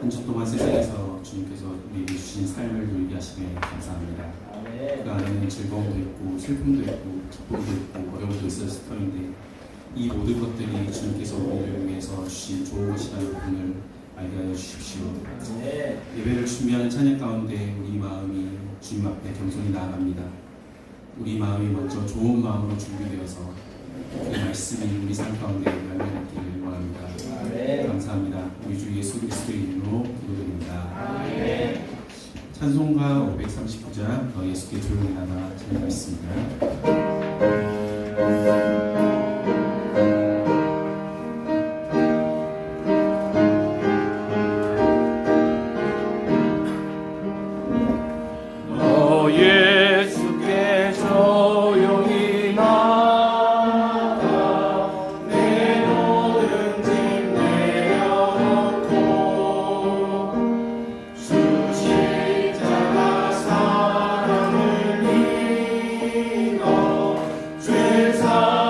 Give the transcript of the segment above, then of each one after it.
한 주 동안 세상에서 주님께서 우리에게 주신 삶을 누리게 하시며 감사합니다. 그 안에는 즐거움도 있고 슬픔도 있고 기쁨도 있고 어려움도 있었을 터인데 이 모든 것들이 주님께서 우리를 위해서 주신 좋은 것이라는 부분을 알게 하여 주십시오. 예배를 준비하는 찬양 가운데 우리 마음이 주님 앞에 겸손히 나아갑니다. 우리 마음이 먼저 좋은 마음으로 준비되어서 그 말씀이 우리 삶 가운데 열매 맺기를 원합니다. 감사합니다. 우리 주 예수 그리스도의 이름으로 기도드립니다. 찬송가 539장 예수께 조용히 하나 찬양하겠습니다. 세상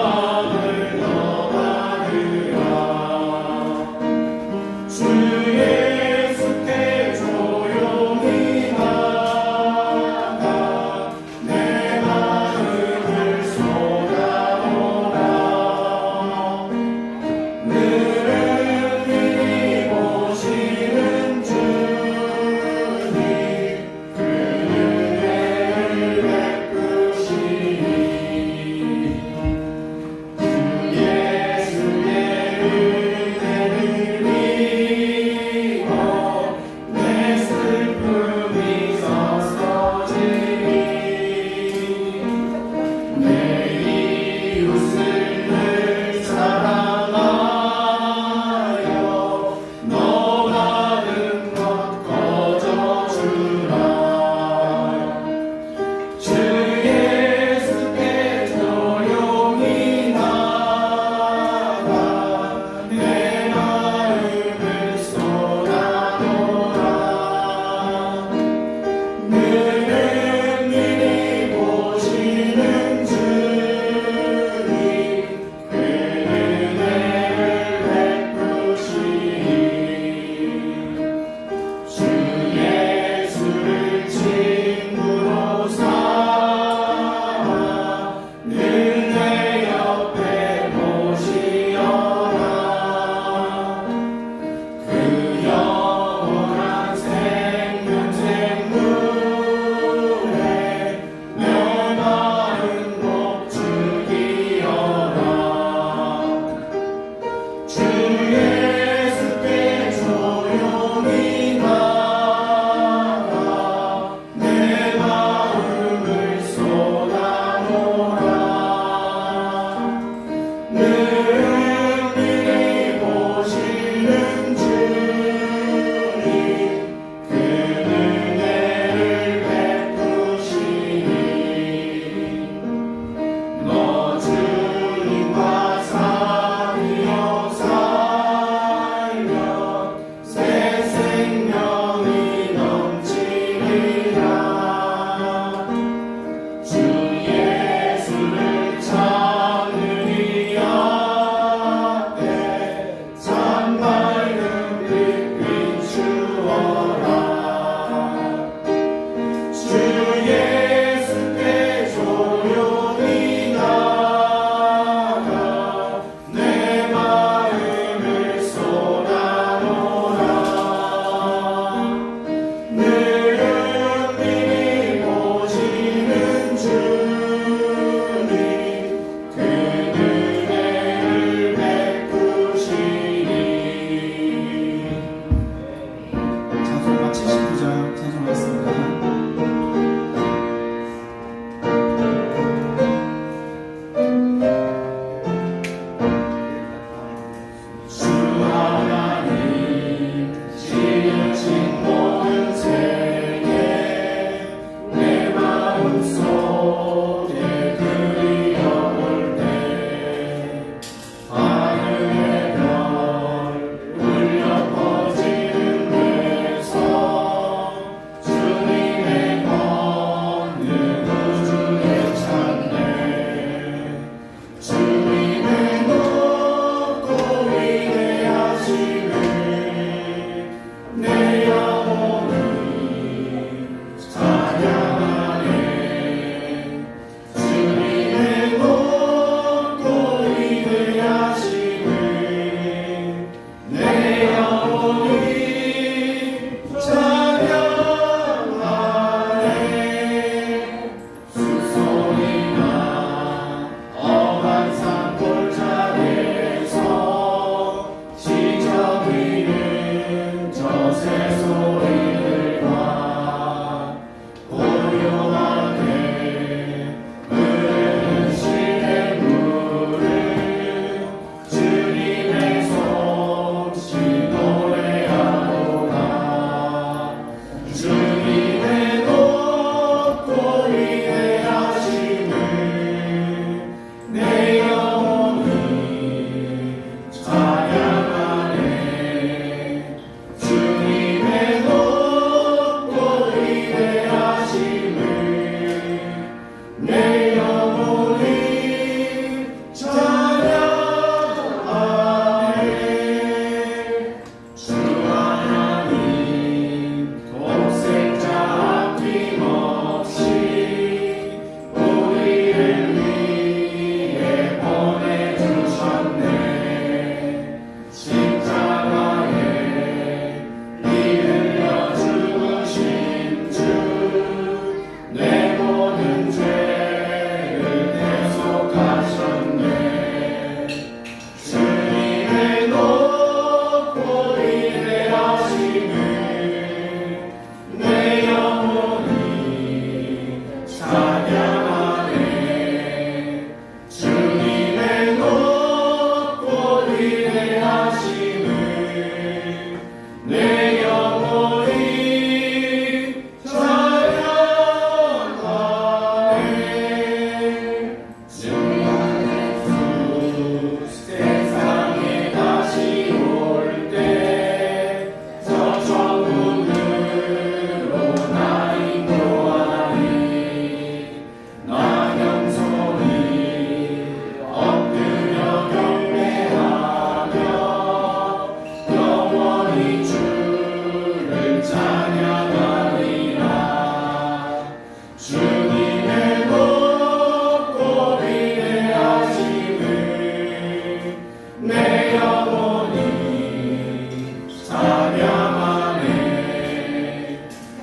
찬양하네.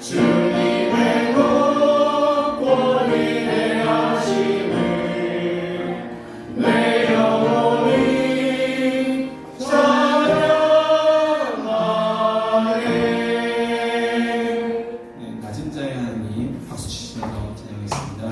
주님의 높고 위대하심을 내 영혼이 찬양하네. 네, 낮은 자의 하나님 박수 치시면서 찬양하겠습니다.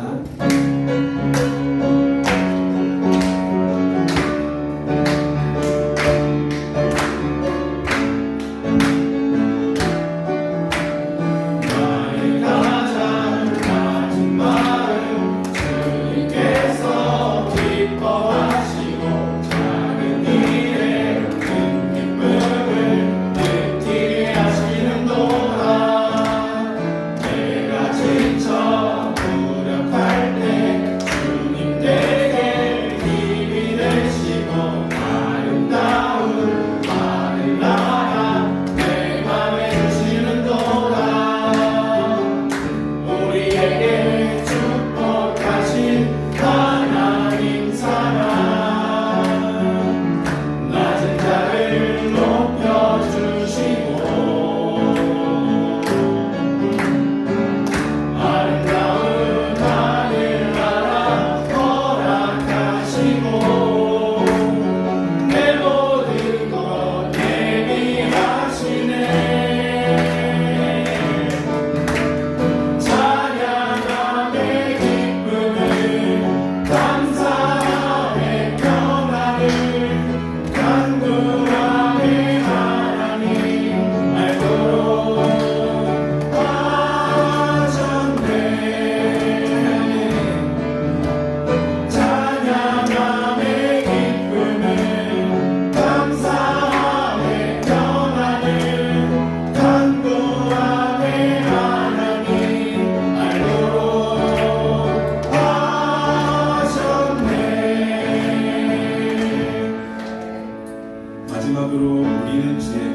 마지막으로 우리는 주의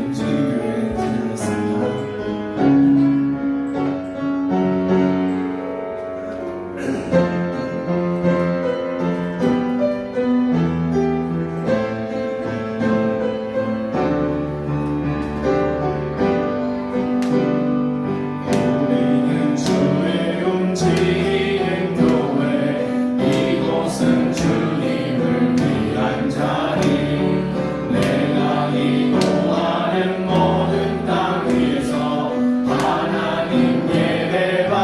움직이는 교회 찬양하겠습니다.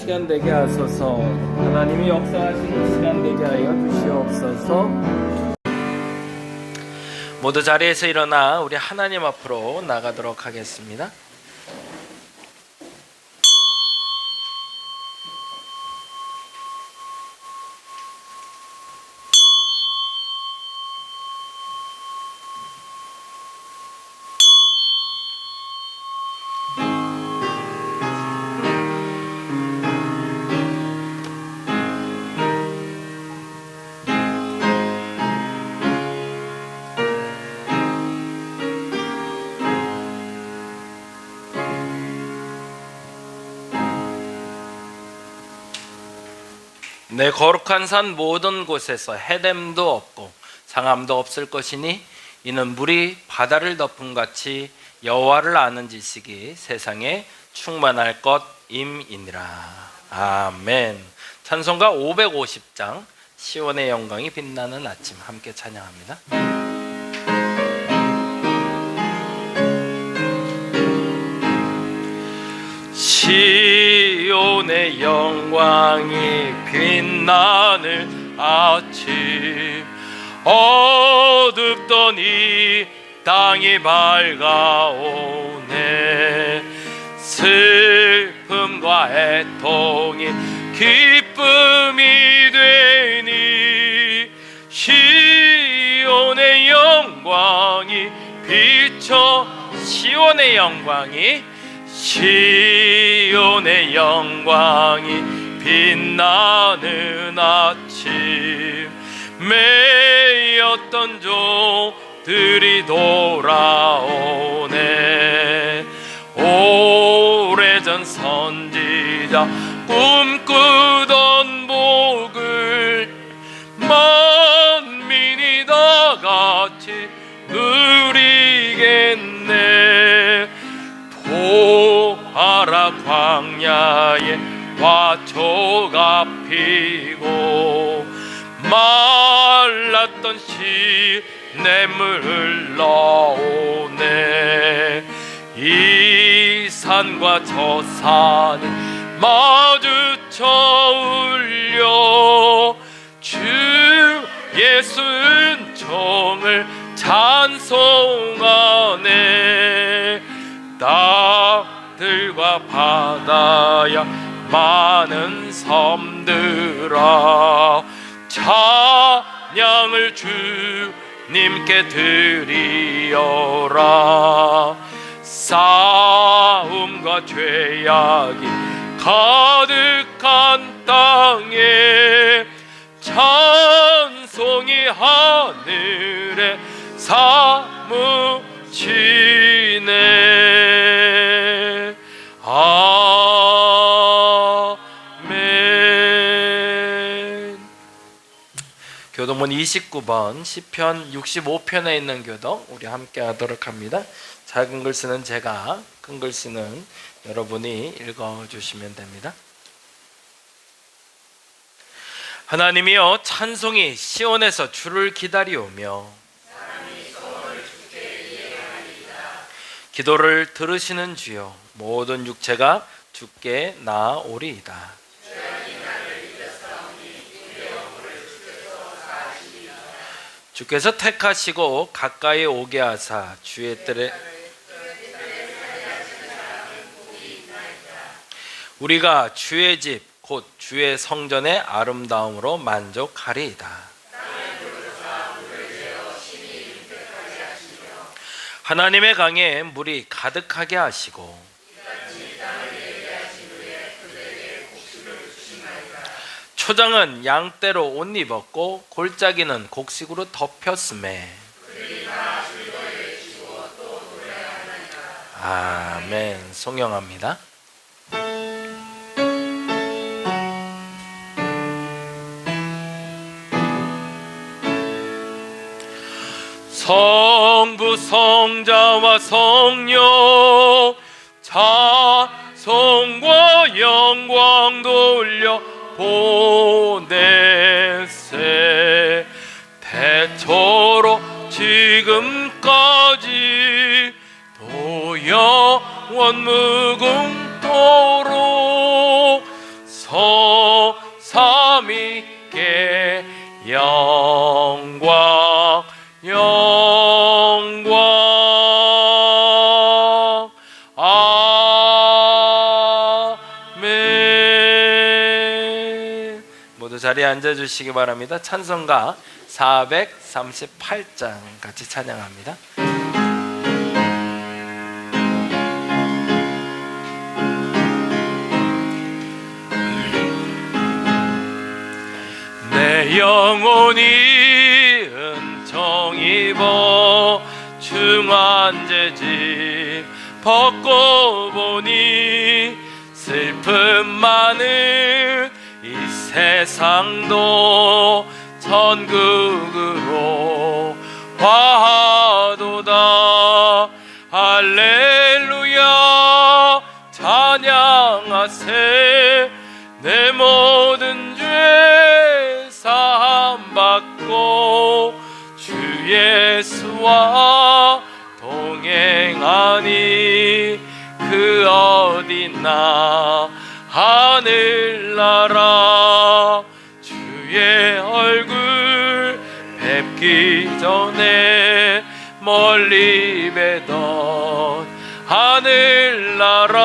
시간 되게 하소서. 하나님이 역사하시는 시간 되게 하여 주시옵소서. 모두 자리에서 일어나 우리 하나님 앞으로 나가도록 하겠습니다. 내 거룩한 산 모든 곳에서 해됨도 없고 상함도 없을 것이니 이는 물이 바다를 덮음 같이 여호와를 아는 지식이 세상에 충만할 것임이니라. 아멘. 찬송가 550장 시온의 영광이 빛나는 아침 함께 찬양합니다. 시온의 영광이 빛나는 아침 어둡던 이 땅이 밝아오네. 슬픔과 애통이 기쁨이 되니 시온의 영광이 비쳐 시온의 영광이 빛나는 아침 매였던 종들이 돌아오네. 오래전 선지자 꿈꾸던 복을 만민이 다 같이 누리겠네. 보아라 광야에 화초가 피고 말랐던 시냇물 흘러오네. 이 산과 저 산이 마주쳐 울려 주 예수 은총을 찬송하네. 땅들과 바다야 많은 섬들아 찬양을 주님께 드리어라. 싸움과 죄악이 가득한 땅에 찬송이 하늘에 사무치네. 아멘. 교동문 29번 시편 65편에 있는 교동 우리 함께 하도록 합니다. 작은 글 쓰는 제가, 큰 글 쓰는 여러분이 읽어주시면 됩니다. 하나님이여 찬송이 시온에서 주를 기다리오며 기도를 들으시는 주여 모든 육체가 주께 나아오리이다. 주께서 택하시고 가까이 오게 하사 주의 뜰에 우리가 주의 집 곧 주의 성전의 아름다움으로 만족하리이다. 하나님의 강에 물이 가득하게 하시고 초장은 양떼로 옷 입었고 골짜기는 곡식으로 덮였음에 아멘. 송영합니다. 성부 성자와 성령 자성과 영광 돌려 보내세. 대초로 지금까지 또 영원 무궁토록 성삼위께 영광 아멘. 모두 자리에 앉아주시기 바랍니다. 찬송가 438장 같이 찬양합니다. 내 영혼이 은총 입어 중환제지 벗고 보니 슬픔 많은 이 세상도 천국으로 화하도다. 할렐루야 찬양하세. 내 모든 죄 사함 받고 주 예수와 동행하니 그 어디나 하늘나라. 주의 얼굴 뵙기 전에 멀리 뵈던 하늘나라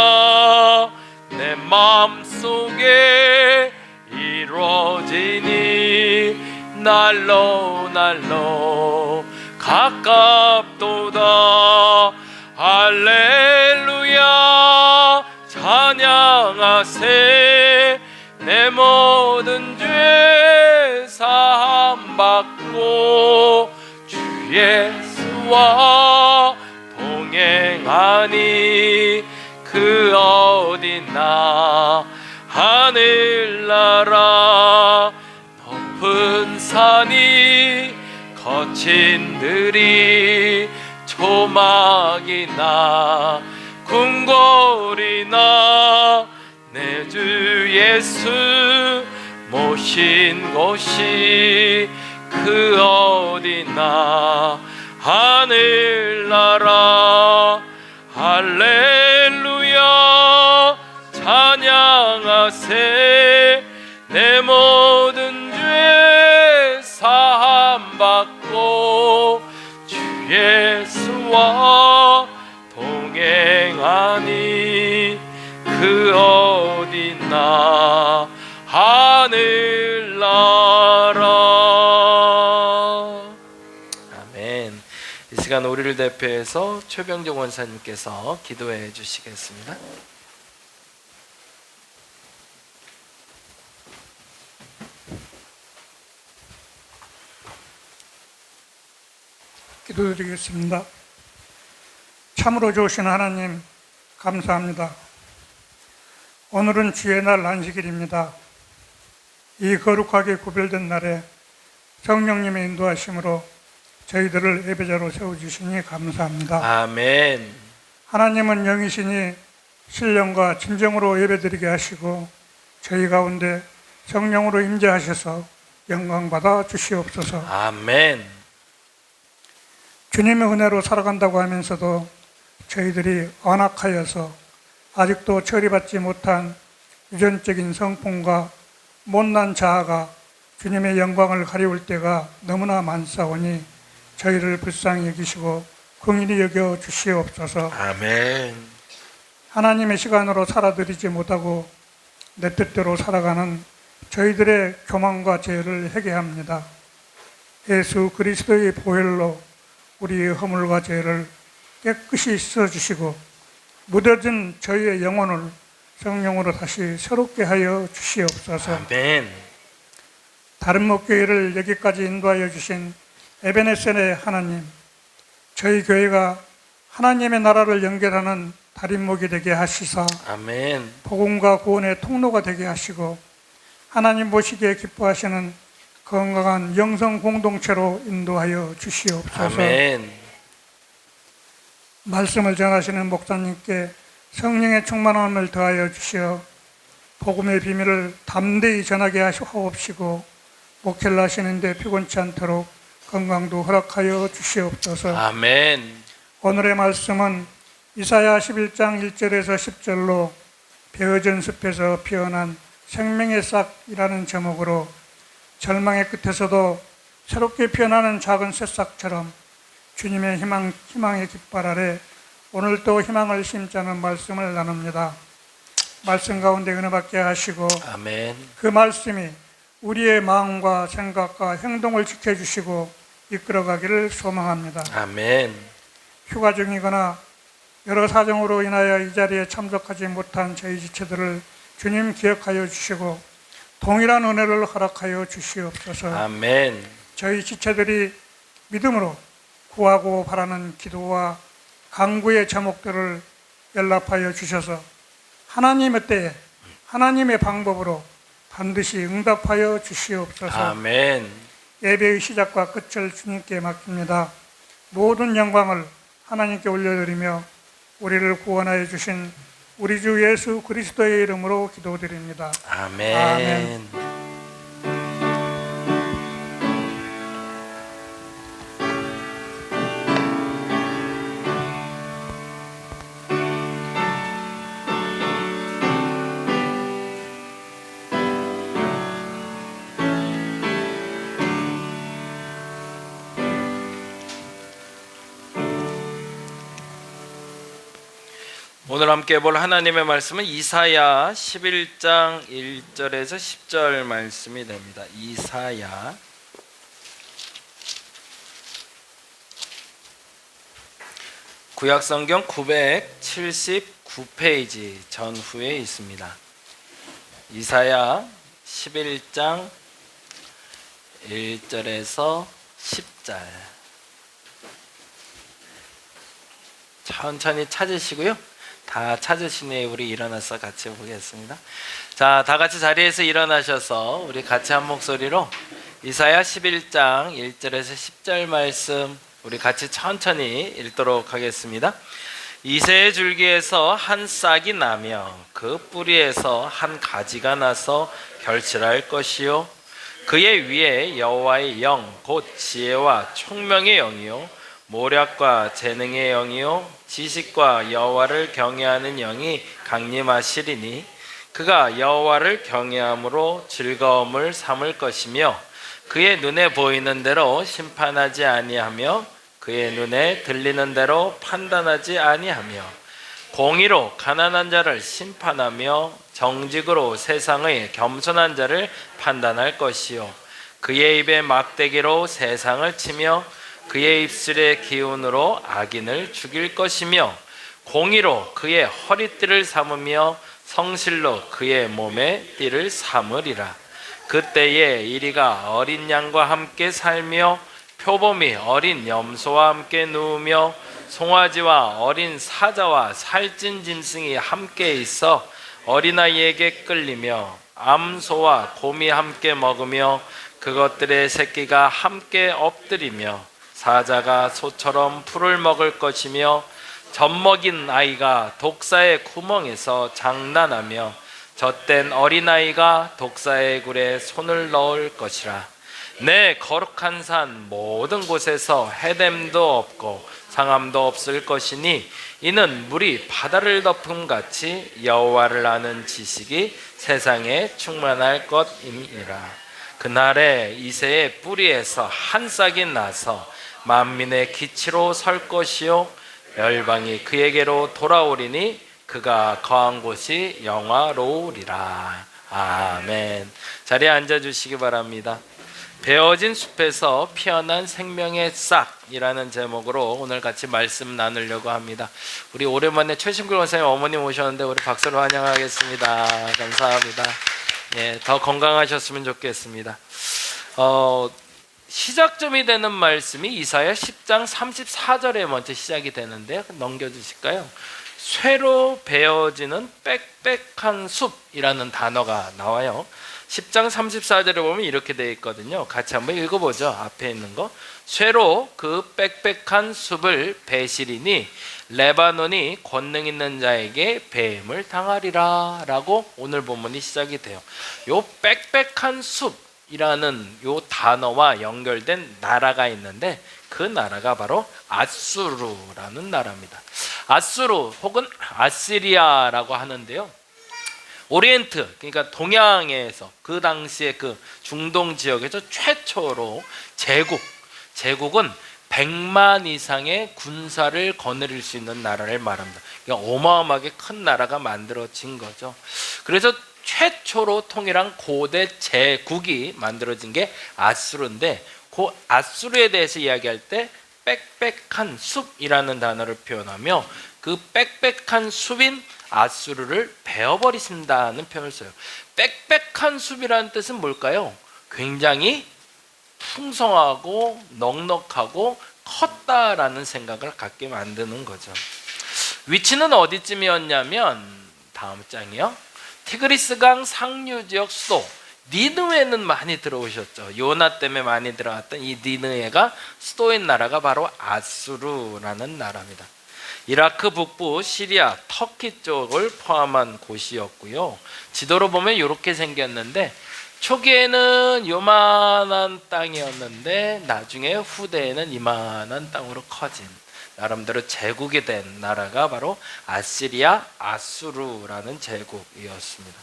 내 마음속에 이루어지니 날로 날로 가깝도다. 할렐루야 찬양하세. 내 모든 죄 사함 받고 주 예수와 동행하니 그 어디나 하늘나라. 높은 산이 거친 들이 조막이나 궁궐이나 내 주 예수 모신 곳이 그 어디나 하늘나라. 할렐루야 찬양하세. 내 모든 죄 사함 받고 주 예수와 동행하니 그 어디나 하늘나라. 아멘. 이 시간 우리를 대표해서 최병정 원사님께서 기도해 주시겠습니다. 기도드리겠습니다. 참으로 좋으신 하나님 감사합니다. 오늘은 주의 날 안식일입니다. 이 거룩하게 구별된 날에 성령님의 인도하심으로 저희들을 예배자로 세워주시니 감사합니다. 아멘. 하나님은 영이시니 신령과 진정으로 예배드리게 하시고 저희 가운데 성령으로 임재하셔서 영광받아 주시옵소서. 아멘. 주님의 은혜로 살아간다고 하면서도 저희들이 언악하여서 아직도 처리받지 못한 유전적인 성품과 못난 자아가 주님의 영광을 가리울 때가 너무나 많사오니 저희를 불쌍히 여기시고 긍휼히 여겨 주시옵소서. 아멘. 하나님의 시간으로 살아드리지 못하고 내 뜻대로 살아가는 저희들의 교만과 죄를 회개합니다. 예수 그리스도의 보혈로 우리의 허물과 죄를 깨끗이 씻어주시고 무뎌진 저희의 영혼을 성령으로 다시 새롭게 하여 주시옵소서. 아멘. 다른 목교회를 여기까지 인도하여 주신 에베네셀의 하나님, 저희 교회가 하나님의 나라를 연결하는 다림목이 되게 하시사 아멘. 복음과 구원의 통로가 되게 하시고 하나님 보시기에 기뻐하시는 건강한 영성 공동체로 인도하여 주시옵소서. 아멘. 말씀을 전하시는 목사님께 성령의 충만함을 더하여 주시어 복음의 비밀을 담대히 전하게 하옵시고 목회를 하시는데 피곤치 않도록 건강도 허락하여 주시옵소서. 아멘. 오늘의 말씀은 이사야 11장 1절에서 10절로 베어진 숲에서 피어난 생명의 싹이라는 제목으로 절망의 끝에서도 새롭게 피어나는 작은 새싹처럼 주님의 희망의 깃발 아래 오늘도 희망을 심자는 말씀을 나눕니다. 말씀 가운데 은혜 받게 하시고 아멘. 그 말씀이 우리의 마음과 생각과 행동을 지켜주시고 이끌어가기를 소망합니다. 아멘. 휴가 중이거나 여러 사정으로 인하여 이 자리에 참석하지 못한 저희 지체들을 주님 기억하여 주시고 동일한 은혜를 허락하여 주시옵소서. 아멘. 저희 지체들이 믿음으로 구하고 바라는 기도와 간구의 제목들을 연락하여 주셔서 하나님의 때에 하나님의 방법으로 반드시 응답하여 주시옵소서. 아멘. 예배의 시작과 끝을 주님께 맡깁니다. 모든 영광을 하나님께 올려드리며 우리를 구원하여 주신 우리 주 예수 그리스도의 이름으로 기도드립니다. 아멘. 아멘. 오늘 함께 볼 하나님의 말씀은 이사야 11장 1절에서 10절 말씀이 됩니다. 이사야 구약성경 979페이지 전후에 있습니다. 이사야 11장 1절에서 10절 천천히 찾으시고요. 다 찾으시네. 우리 일어나서 같이 보겠습니다. 자, 다 같이 자리에서 일어나셔서 우리 같이 한 목소리로 이사야 11장 1절에서 10절 말씀 우리 같이 천천히 읽도록 하겠습니다. 이새의 줄기에서 한 싹이 나며 그 뿌리에서 한 가지가 나서 결실할 것이요 그의 위에 여호와의 영 곧 지혜와 총명의 영이요 모략과 재능의 영이요 지식과 여호와를 경외하는 영이 강림하시리니 그가 여호와를 경외함으로 즐거움을 삼을 것이며 그의 눈에 보이는 대로 심판하지 아니하며 그의 눈에 들리는 대로 판단하지 아니하며 공의로 가난한 자를 심판하며 정직으로 세상의 겸손한 자를 판단할 것이요 그의 입에 막대기로 세상을 치며 그의 입술의 기운으로 악인을 죽일 것이며 공의로 그의 허리띠를 삼으며 성실로 그의 몸에 띠를 삼으리라. 그때에 이리가 어린 양과 함께 살며 표범이 어린 염소와 함께 누우며 송아지와 어린 사자와 살찐 짐승이 함께 있어 어린아이에게 끌리며 암소와 곰이 함께 먹으며 그것들의 새끼가 함께 엎드리며 사자가 소처럼 풀을 먹을 것이며 젖먹인 아이가 독사의 구멍에서 장난하며 젖된 어린아이가 독사의 굴에 손을 넣을 것이라. 내 거룩한 산 모든 곳에서 해됨도 없고 상함도 없을 것이니 이는 물이 바다를 덮음같이 여호와를 아는 지식이 세상에 충만할 것임이라. 그날에 이새의 뿌리에서 한 싹이 나서 만민의 기치로 설 것이요 열방이 그에게로 돌아오리니 그가 거한 곳이 영화로우리라. 아멘. 자리에 앉아주시기 바랍니다. 베어진 숲에서 피어난 생명의 싹이라는 제목으로 오늘 같이 말씀 나누려고 합니다. 우리 오랜만에 최신글 원사님 어머님 오셨는데 우리 박수로 환영하겠습니다. 감사합니다. 예, 더 건강하셨으면 좋겠습니다. 시작점이 되는 말씀이 이사야 10장 34절에 먼저 시작이 되는데요. 넘겨주실까요? 쇠로 베어지는 빽빽한 숲이라는 단어가 나와요. 10장 34절에 보면 이렇게 되어 있거든요. 같이 한번 읽어보죠. 앞에 있는 거. 쇠로 그 빽빽한 숲을 베시리니 레바논이 권능 있는 자에게 배임을 당하리라 라고 오늘 본문이 시작이 돼요. 요 빽빽한 숲이라는 요 단어와 연결된 나라가 있는데 그 나라가 바로 아수르라는 나라입니다. 아수르 혹은 아시리아라고 하는데요. 오리엔트, 그러니까 동양에서 그 당시에 그 중동 지역에서 최초로 제국은 100만 이상의 군사를 거느릴 수 있는 나라를 말합니다. 그러니까 어마어마하게 큰 나라가 만들어진 거죠. 그래서 최초로 통일한 고대 제국이 만들어진 게 아수르인데 그 아수르에 대해서 이야기할 때 빽빽한 숲이라는 단어를 표현하며 그 빽빽한 숲인 아수르를 베어버리신다는 표현을 써요. 빽빽한 숲이라는 뜻은 뭘까요? 굉장히 풍성하고 넉넉하고 컸다라는 생각을 갖게 만드는 거죠. 위치는 어디쯤이었냐면 다음 장이요. 티그리스강 상류 지역 수도 니느웨는 많이 들어오셨죠. 요나 때문에 많이 들어왔던 이 니느웨가 수도인 나라가 바로 아수르라는 나라입니다. 이라크 북부, 시리아, 터키 쪽을 포함한 곳이었고요. 지도로 보면 이렇게 생겼는데 초기에는 요만한 땅이었는데 나중에 후대에는 이만한 땅으로 커진 나름대로 제국이 된 나라가 바로 아시리아 아수르라는 제국이었습니다.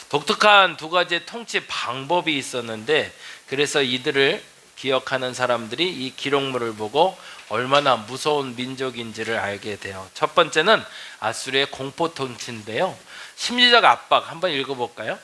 독특한 두 가지의 통치 방법이 있었는데 그래서 이들을 기억하는 사람들이 이 기록물을 보고 얼마나 무서운 민족인지를 알게 돼요. 첫 번째는 아수르의 공포 통치인데요. 심리적 압박 한번 읽어볼까요?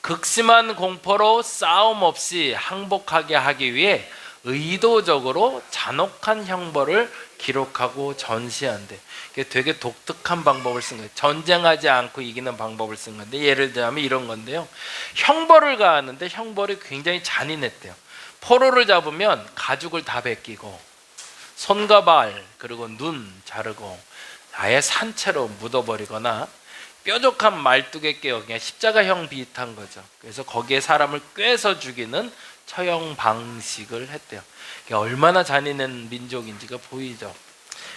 극심한 공포로 싸움 없이 항복하게 하기 위해 의도적으로 잔혹한 형벌을 기록하고 전시한대. 이게 되게 독특한 방법을 쓴 거예요. 전쟁하지 않고 이기는 방법을 쓴 건데 예를 들면 이런 건데요. 형벌을 가하는데 형벌이 굉장히 잔인했대요. 포로를 잡으면 가죽을 다 벗기고 손과 발 그리고 눈 자르고 아예 산채로 묻어버리거나 뾰족한 말뚝에 깨어 그냥 십자가형 비슷한 거죠. 그래서 거기에 사람을 꿰서 죽이는 처형 방식을 했대요. 얼마나 잔인한 민족인지가 보이죠.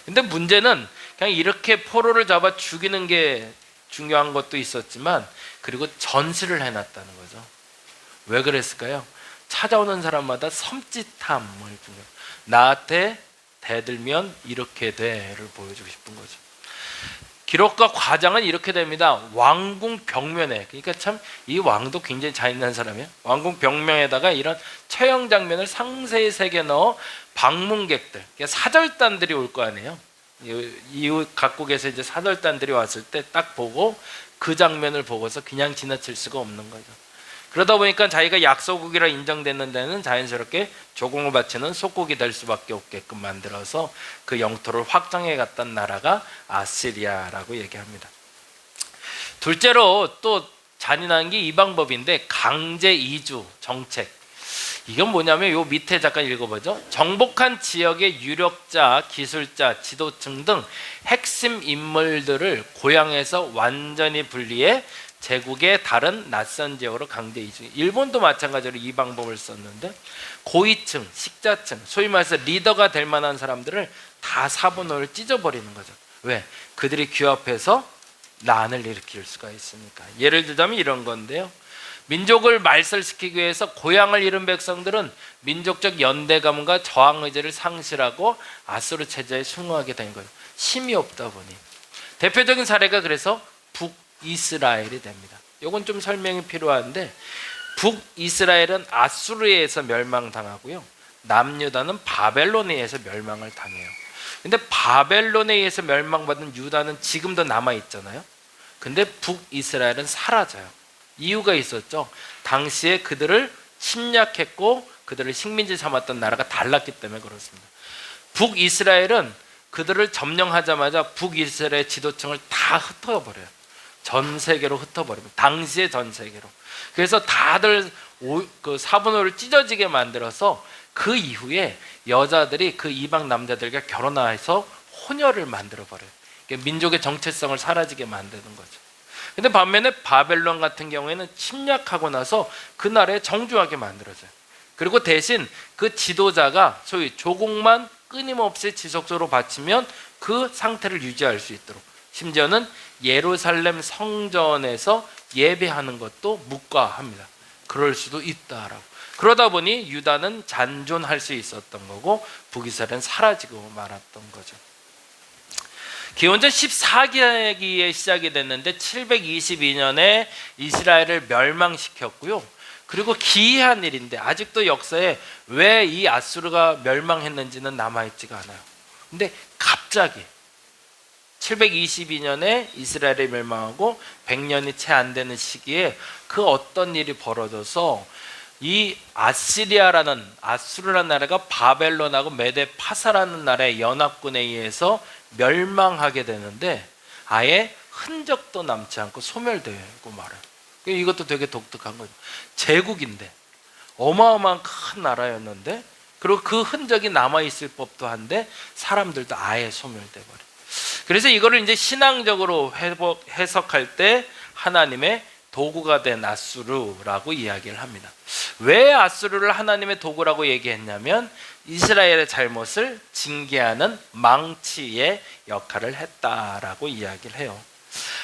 근데 문제는 그냥 이렇게 포로를 잡아 죽이는 게 중요한 것도 있었지만 그리고 전시를 해놨다는 거죠. 왜 그랬을까요? 찾아오는 사람마다 섬찟함을 주는 나한테 대들면 이렇게 돼를 보여주고 싶은 거죠. 기록과 과장은 이렇게 됩니다. 왕궁 벽면에, 그러니까 참 이 왕도 굉장히 잔인한 사람이에요. 왕궁 벽면에다가 이런 처형 장면을 상세히 새겨 넣어 방문객들, 그러니까 사절단들이 올 거 아니에요. 이웃 각국에서 이제 사절단들이 왔을 때 딱 보고 그 장면을 보고서 그냥 지나칠 수가 없는 거죠. 그러다 보니까 자기가 약소국이라 인정되는 데는 자연스럽게 조공을 바치는 속국이 될 수밖에 없게끔 만들어서 그 영토를 확장해 갔던 나라가 아시리아라고 얘기합니다. 둘째로 또 잔인한 게 이 방법인데 강제 이주 정책. 이건 뭐냐면 요 밑에 잠깐 읽어보죠. 정복한 지역의 유력자, 기술자, 지도층 등 핵심 인물들을 고향에서 완전히 분리해 제국의 다른 낯선 지역으로 강제 이주. 일본도 마찬가지로 이 방법을 썼는데 고위층, 식자층, 소위 말해서 리더가 될 만한 사람들을 다 사분을 찢어버리는 거죠. 왜? 그들이 규합해서 난을 일으킬 수가 있으니까. 예를 들자면 이런 건데요. 민족을 말살시키기 위해서 고향을 잃은 백성들은 민족적 연대감과 저항 의지를 상실하고 아수르 체제에 순응하게 된 거예요. 힘이 없다 보니. 대표적인 사례가 그래서 북이스라엘이 됩니다. 이건 좀 설명이 필요한데 북이스라엘은 아수르에 의해서 멸망당하고요. 남유다는 바벨론에 의해서 멸망을 당해요. 근데 바벨론에 의해서 멸망받은 유다는 지금도 남아있잖아요. 근데 북이스라엘은 사라져요. 이유가 있었죠. 당시에 그들을 침략했고 그들을 식민지 삼았던 나라가 달랐기 때문에 그렇습니다. 북이스라엘은 그들을 점령하자마자 북이스라엘 지도층을 다 흩어버려요. 전 세계로 흩어버립니다. 당시에 전 세계로. 그래서 다들 그 4분의 5를 찢어지게 만들어서 그 이후에 여자들이 그 이방 남자들과 결혼해서 혼혈을 만들어버려요. 민족의 정체성을 사라지게 만드는 거죠. 근데 반면에 바벨론 같은 경우에는 침략하고 나서 그 나라에 정주하게 만들어져요. 그리고 대신 그 지도자가 소위 조공만 끊임없이 지속적으로 바치면 그 상태를 유지할 수 있도록, 심지어는 예루살렘 성전에서 예배하는 것도 묵과합니다. 그럴 수도 있다라고. 그러다 보니 유다는 잔존할 수 있었던 거고 북이스라엘은 사라지고 말았던 거죠. 기원전 14세기에 시작이 됐는데 722년에 이스라엘을 멸망시켰고요. 그리고 기이한 일인데 아직도 역사에 왜 이 아수르가 멸망했는지는 남아있지가 않아요. 근데 갑자기 722년에 이스라엘이 멸망하고 100년이 채 안 되는 시기에 그 어떤 일이 벌어져서 이 아시리아라는 아수르라는 나라가 바벨론하고 메데 파사라는 나라의 연합군에 의해서 멸망하게 되는데 아예 흔적도 남지 않고 소멸되고 말아요. 이것도 되게 독특한 거죠. 제국인데 어마어마한 큰 나라였는데 그리고 그 흔적이 남아있을 법도 한데 사람들도 아예 소멸돼 버려요. 그래서 이거를 이제 신앙적으로 해석할 때 하나님의 도구가 된 아수르라고 이야기를 합니다. 왜 아수르를 하나님의 도구라고 얘기했냐면 이스라엘의 잘못을 징계하는 망치의 역할을 했다라고 이야기를 해요.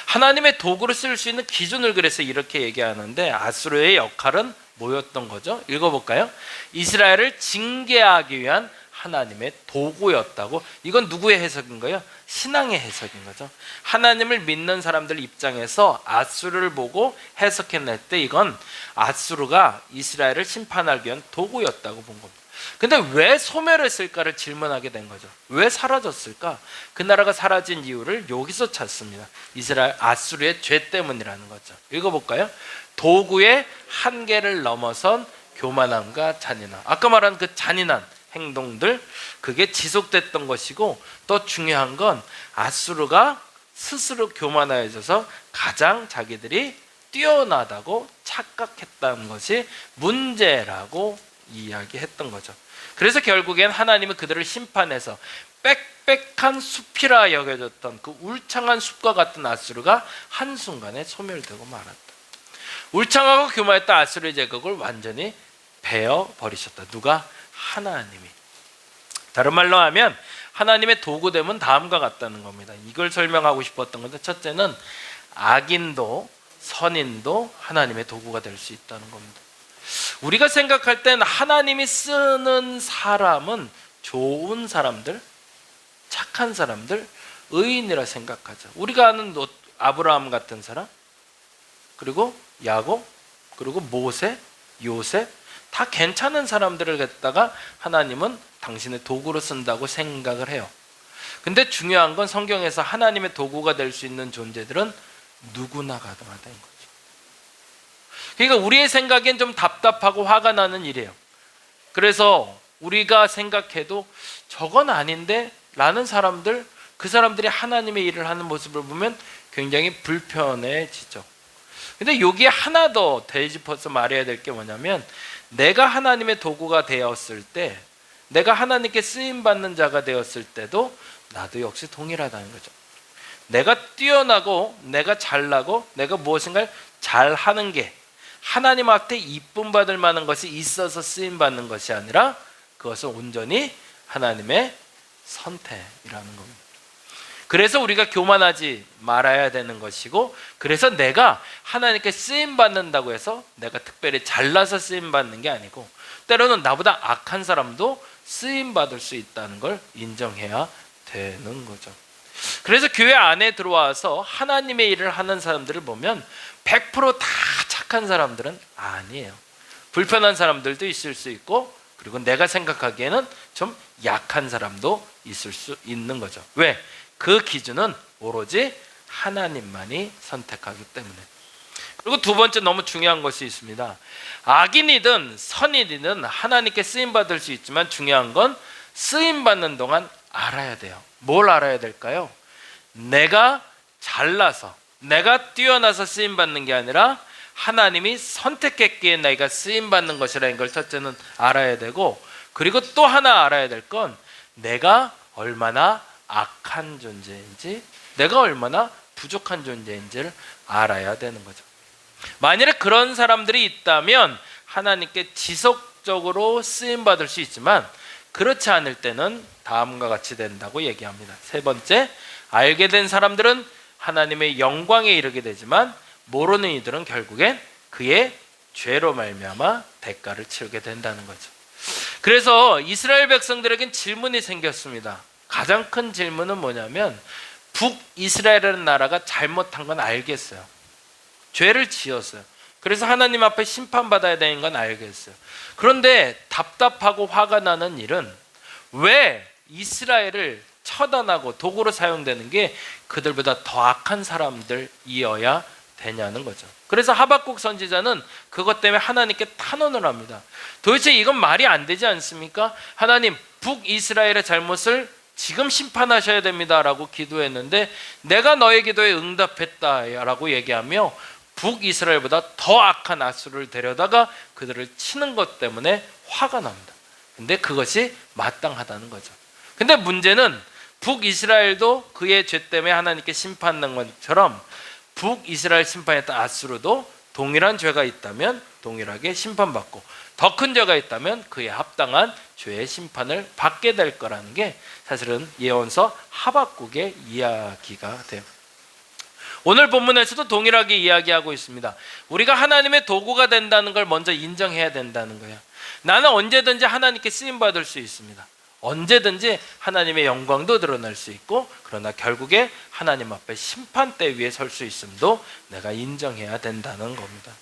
하나님의 도구로 쓸 수 있는 기준을 그래서 이렇게 얘기하는데 아수르의 역할은 뭐였던 거죠? 읽어볼까요? 이스라엘을 징계하기 위한 하나님의 도구였다고. 이건 누구의 해석인 거예요? 신앙의 해석인 거죠. 하나님을 믿는 사람들 입장에서 아수르를 보고 해석했을 때 이건 아수르가 이스라엘을 심판하기 위한 도구였다고 본 겁니다. 근데 왜 소멸했을까를 질문하게 된 거죠. 왜 사라졌을까? 그 나라가 사라진 이유를 여기서 찾습니다. 이스라엘 아수르의 죄 때문이라는 거죠. 읽어볼까요? 도구의 한계를 넘어선 교만함과 잔인함. 아까 말한 그 잔인한 행동들, 그게 지속됐던 것이고, 또 중요한 건 아수르가 스스로 교만해져서 가장 자기들이 뛰어나다고 착각했다는 것이 문제라고 이야기했던 거죠. 그래서 결국엔 하나님은 그들을 심판해서 빽빽한 숲이라 여겨졌던 그 울창한 숲과 같은 아수르가 한순간에 소멸되고 말았다. 울창하고 교만했던 아수르의 제국을 완전히 베어버리셨다. 누가? 하나님이. 다른 말로 하면 하나님의 도구됨은 다음과 같다는 겁니다. 이걸 설명하고 싶었던 건데, 첫째는 악인도 선인도 하나님의 도구가 될 수 있다는 겁니다. 우리가 생각할 땐 하나님이 쓰는 사람은 좋은 사람들, 착한 사람들, 의인이라 생각하죠. 우리가 아는 아브라함 같은 사람, 그리고 야곱, 그리고 모세, 요셉, 다 괜찮은 사람들을 갖다가 하나님은 당신의 도구로 쓴다고 생각을 해요. 근데 중요한 건 성경에서 하나님의 도구가 될 수 있는 존재들은 누구나 가능하다는 거죠. 그러니까 우리의 생각엔 좀 답답하고 화가 나는 일이에요. 그래서 우리가 생각해도 저건 아닌데 라는 사람들, 그 사람들이 하나님의 일을 하는 모습을 보면 굉장히 불편해지죠. 근데 여기에 하나 더 되짚어서 말해야 될 게 뭐냐면, 내가 하나님의 도구가 되었을 때, 내가 하나님께 쓰임받는 자가 되었을 때도 나도 역시 동일하다는 거죠. 내가 뛰어나고 내가 잘나고 내가 무엇인가를 잘하는 게 하나님 앞에 이쁨 받을 만한 것이 있어서 쓰임받는 것이 아니라 그것은 온전히 하나님의 선택이라는 겁니다. 그래서 우리가 교만하지 말아야 되는 것이고, 그래서 내가 하나님께 쓰임받는다고 해서 내가 특별히 잘나서 쓰임받는 게 아니고, 때로는 나보다 악한 사람도 쓰임받을 수 있다는 걸 인정해야 되는 거죠. 그래서 교회 안에 들어와서 하나님의 일을 하는 사람들을 보면 100% 다 착한 사람들은 아니에요. 불편한 사람들도 있을 수 있고, 그리고 내가 생각하기에는 좀 약한 사람도 있을 수 있는 거죠. 왜? 그 기준은 오로지 하나님만이 선택하기 때문에. 그리고 두 번째 너무 중요한 것이 있습니다. 악인이든 선인이든 하나님께 쓰임받을 수 있지만 중요한 건 쓰임받는 동안 알아야 돼요. 뭘 알아야 될까요? 내가 잘나서, 내가 뛰어나서 쓰임받는 게 아니라 하나님이 선택했기에 내가 쓰임받는 것이라는 걸 첫째는 알아야 되고, 그리고 또 하나 알아야 될 건 내가 얼마나 악한 존재인지, 내가 얼마나 부족한 존재인지를 알아야 되는 거죠. 만일에 그런 사람들이 있다면 하나님께 지속적으로 쓰임받을 수 있지만, 그렇지 않을 때는 다음과 같이 된다고 얘기합니다. 세 번째, 알게 된 사람들은 하나님의 영광에 이르게 되지만 모르는 이들은 결국엔 그의 죄로 말미암아 대가를 치르게 된다는 거죠. 그래서 이스라엘 백성들에겐 질문이 생겼습니다. 가장 큰 질문은 뭐냐면, 북이스라엘이라는 나라가 잘못한 건 알겠어요. 죄를 지었어요. 그래서 하나님 앞에 심판받아야 되는 건 알겠어요. 그런데 답답하고 화가 나는 일은 왜 이스라엘을 처단하고 도구로 사용되는 게 그들보다 더 악한 사람들이어야 되냐는 거죠. 그래서 하박국 선지자는 그것 때문에 하나님께 탄원을 합니다. 도대체 이건 말이 안 되지 않습니까? 하나님, 북이스라엘의 잘못을 지금 심판하셔야 됩니다 라고 기도했는데 내가 너의 기도에 응답했다 라고 얘기하며 북이스라엘보다 더 악한 아수르를 데려다가 그들을 치는 것 때문에 화가 납니다. 근데 그것이 마땅하다는 거죠. 근데 문제는 북이스라엘도 그의 죄 때문에 하나님께 심판한 것처럼 북이스라엘 심판했던 아수르도 동일한 죄가 있다면 동일하게 심판받고 더 큰 죄가 있다면 그에 합당한 죄의 심판을 받게 될 거라는 게 사실은 예언서 하박국의 이야기가 돼요. 오늘 본문에서도 동일하게 이야기하고 있습니다. 우리가 하나님의 도구가 된다는 걸 먼저 인정해야 된다는 거예요. 나는 언제든지 하나님께 쓰임받을 수 있습니다. 언제든지 하나님의 영광도 드러날 수 있고, 그러나 결국에 하나님 앞에 심판대 위에 설 수 있음도 내가 인정해야 된다는 겁니다.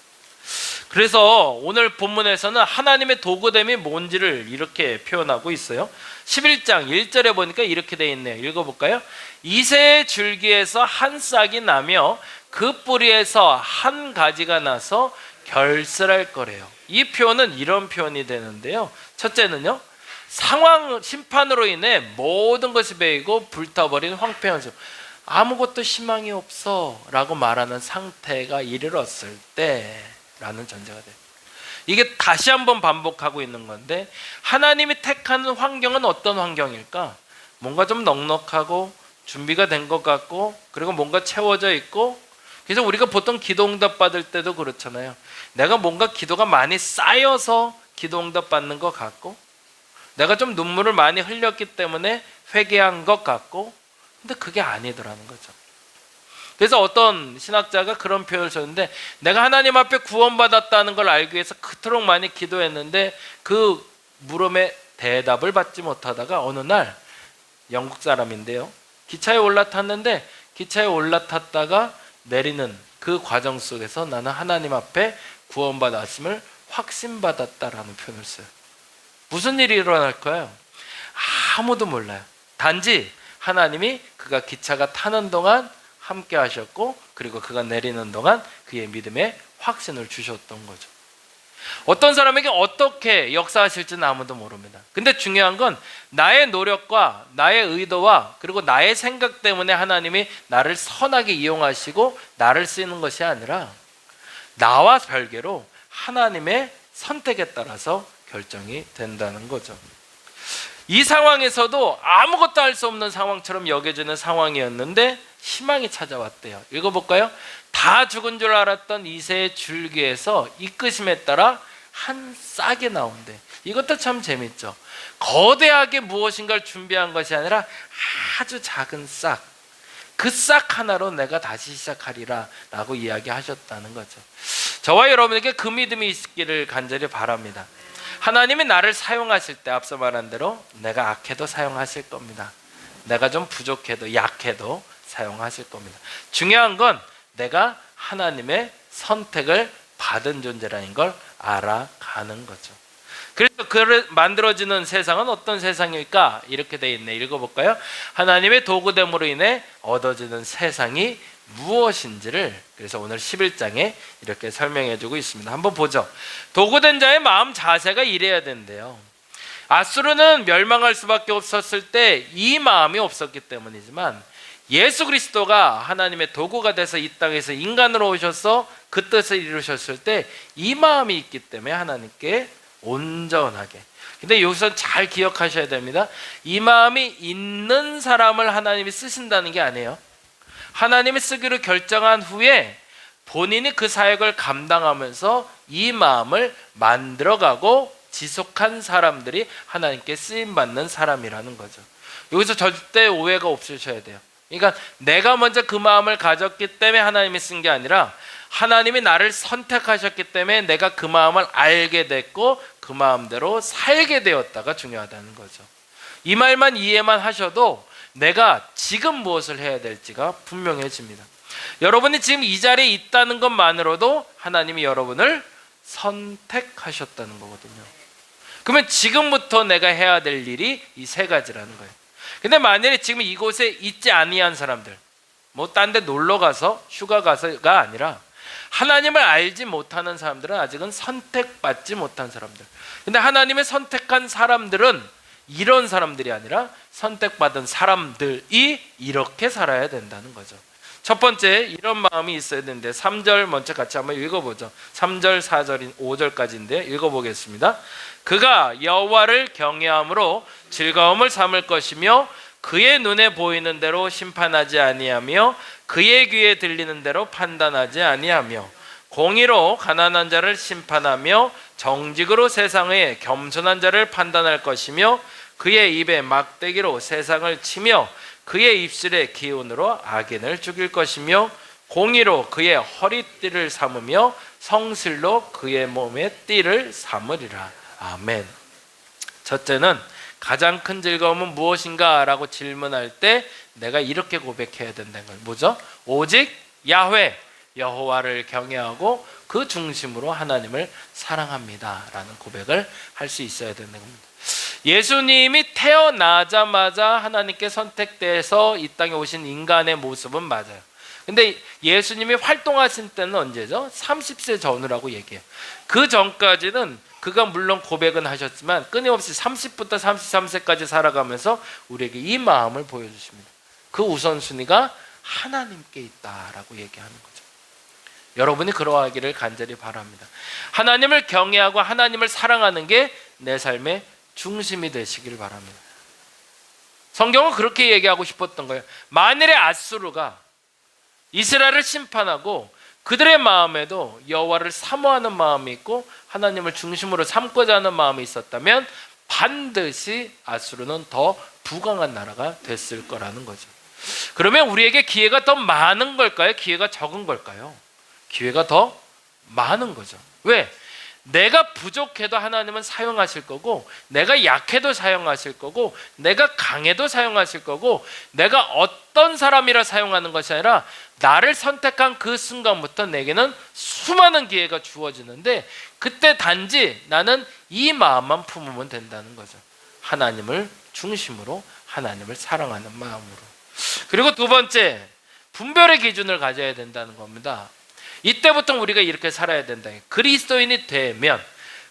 그래서 오늘 본문에서는 하나님의 도구됨이 뭔지를 이렇게 표현하고 있어요. 11장 1절에 보니까 이렇게 되어 있네요. 읽어볼까요? 이새의 줄기에서 한 싹이 나며 그 뿌리에서 한 가지가 나서 결실할 거래요. 이 표현은 이런 표현이 되는데요. 첫째는요, 상황 심판으로 인해 모든 것이 베이고 불타버린 황폐한 숲, 아무것도 희망이 없어 라고 말하는 상태가 이르렀을 때라는 전제가 돼요. 이게 다시 한번 반복하고 있는 건데, 하나님이 택하는 환경은 어떤 환경일까? 뭔가 좀 넉넉하고 준비가 된 것 같고, 그리고 뭔가 채워져 있고. 그래서 우리가 보통 기도응답 받을 때도 그렇잖아요. 내가 뭔가 기도가 많이 쌓여서 기도응답 받는 것 같고, 내가 좀 눈물을 많이 흘렸기 때문에 회개한 것 같고, 근데 그게 아니더라는 거죠. 그래서 어떤 신학자가 그런 표현을 썼는데, 내가 하나님 앞에 구원받았다는 걸 알기 위해서 그토록 많이 기도했는데 그 물음에 대답을 받지 못하다가 어느 날, 영국 사람인데요, 기차에 올라탔는데 기차에 올라탔다가 내리는 그 과정 속에서 나는 하나님 앞에 구원받았음을 확신받았다라는 표현을 써요. 무슨 일이 일어날까요? 아무도 몰라요. 단지 하나님이 그가 기차가 타는 동안 함께 하셨고, 그리고 그가 내리는 동안 그의 믿음에 확신을 주셨던 거죠. 어떤 사람에게 어떻게 역사하실지는 아무도 모릅니다. 근데 중요한 건 나의 노력과 나의 의도와 그리고 나의 생각 때문에 하나님이 나를 선하게 이용하시고 나를 쓰는 것이 아니라 나와 별개로 하나님의 선택에 따라서 결정이 된다는 거죠. 이 상황에서도 아무것도 할 수 없는 상황처럼 여겨지는 상황이었는데 희망이 찾아왔대요. 읽어볼까요? 다 죽은 줄 알았던 이새의 줄기에서 이끄심에 따라 한 싹이 나온대. 이것도 참 재밌죠. 거대하게 무엇인가를 준비한 것이 아니라 아주 작은 싹, 그 싹 하나로 내가 다시 시작하리라 라고 이야기하셨다는 거죠. 저와 여러분에게 그 믿음이 있기를 간절히 바랍니다. 하나님이 나를 사용하실 때 앞서 말한 대로 내가 악해도 사용하실 겁니다. 내가 좀 부족해도 약해도 사용하실 겁니다. 중요한 건 내가 하나님의 선택을 받은 존재라는 걸 알아가는 거죠. 그래서 만들어지는 세상은 어떤 세상일까? 이렇게 돼 있네. 읽어볼까요? 하나님의 도구됨으로 인해 얻어지는 세상이 무엇인지를 그래서 오늘 11장에 이렇게 설명해 주고 있습니다. 한번 보죠. 도구된 자의 마음 자세가 이래야 된대요. 아수르는 멸망할 수밖에 없었을 때 이 마음이 없었기 때문이지만, 예수 그리스도가 하나님의 도구가 돼서 이 땅에서 인간으로 오셔서 그 뜻을 이루셨을 때 이 마음이 있기 때문에 하나님께 온전하게. 근데 여기서 잘 기억하셔야 됩니다. 이 마음이 있는 사람을 하나님이 쓰신다는 게 아니에요. 하나님이 쓰기로 결정한 후에 본인이 그 사역을 감당하면서 이 마음을 만들어가고 지속한 사람들이 하나님께 쓰임받는 사람이라는 거죠. 여기서 절대 오해가 없으셔야 돼요. 그러니까 내가 먼저 그 마음을 가졌기 때문에 하나님이 쓴 게 아니라 하나님이 나를 선택하셨기 때문에 내가 그 마음을 알게 됐고 그 마음대로 살게 되었다가 중요하다는 거죠. 이 말만 이해만 하셔도 내가 지금 무엇을 해야 될지가 분명해집니다. 여러분이 지금 이 자리에 있다는 것만으로도 하나님이 여러분을 선택하셨다는 거거든요. 그러면 지금부터 내가 해야 될 일이 이 세 가지라는 거예요. 근데 만약에 지금 이곳에 있지 아니한 사람들, 뭐 딴 데 놀러 가서 휴가 가서가 아니라 하나님을 알지 못하는 사람들은 아직은 선택받지 못한 사람들. 근데 하나님의 선택한 사람들은 이런 사람들이 아니라 선택받은 사람들이 이렇게 살아야 된다는 거죠. 첫 번째, 이런 마음이 있어야 되는데 3절 먼저 같이 한번 읽어보죠. 3절, 4절, 5절까지인데 읽어보겠습니다. 그가 여호와를 경외함으로 즐거움을 삼을 것이며 그의 눈에 보이는 대로 심판하지 아니하며 그의 귀에 들리는 대로 판단하지 아니하며 공의로 가난한 자를 심판하며 정직으로 세상의 겸손한 자를 판단할 것이며 그의 입에 막대기로 세상을 치며 그의 입술의 기운으로 악인을 죽일 것이며 공의로 그의 허리띠를 삼으며 성실로 그의 몸의 띠를 삼으리라. 아멘. 첫째는 가장 큰 즐거움은 무엇인가? 라고 질문할 때 내가 이렇게 고백해야 된다는 거예요. 뭐죠? 오직 야훼, 여호와를 경외하고 그 중심으로 하나님을 사랑합니다 라는 고백을 할 수 있어야 되는 겁니다. 예수님이 태어나자마자 하나님께 선택돼서 이 땅에 오신 인간의 모습은 맞아요. 근데 예수님이 활동하신 때는 언제죠? 30세 전후라고 얘기해요. 그 전까지는 그가 물론 고백은 하셨지만 끊임없이 30부터 33세까지 살아가면서 우리에게 이 마음을 보여주십니다. 그 우선순위가 하나님께 있다라고 얘기하는 거죠. 여러분이 그러하기를 간절히 바랍니다. 하나님을 경외하고 하나님을 사랑하는 게 내 삶의 중심이 되시길 바랍니다. 성경은 그렇게 얘기하고 싶었던 거예요. 만일에 앗수르가 이스라엘을 심판하고 그들의 마음에도 여호와를 사모하는 마음이 있고 하나님을 중심으로 삼고자 하는 마음이 있었다면 반드시 앗수르는 더 부강한 나라가 됐을 거라는 거죠. 그러면 우리에게 기회가 더 많은 걸까요? 기회가 적은 걸까요? 기회가 더 많은 거죠. 왜? 내가 부족해도 하나님은 사용하실 거고, 내가 약해도 사용하실 거고, 내가 강해도 사용하실 거고, 내가 어떤 사람이라 사용하는 것이 아니라 나를 선택한 그 순간부터 내게는 수많은 기회가 주어지는데 그때 단지 나는 이 마음만 품으면 된다는 거죠. 하나님을 중심으로, 하나님을 사랑하는 마음으로. 그리고 두 번째, 분별의 기준을 가져야 된다는 겁니다. 이때부터 우리가 이렇게 살아야 된다. 그리스도인이 되면,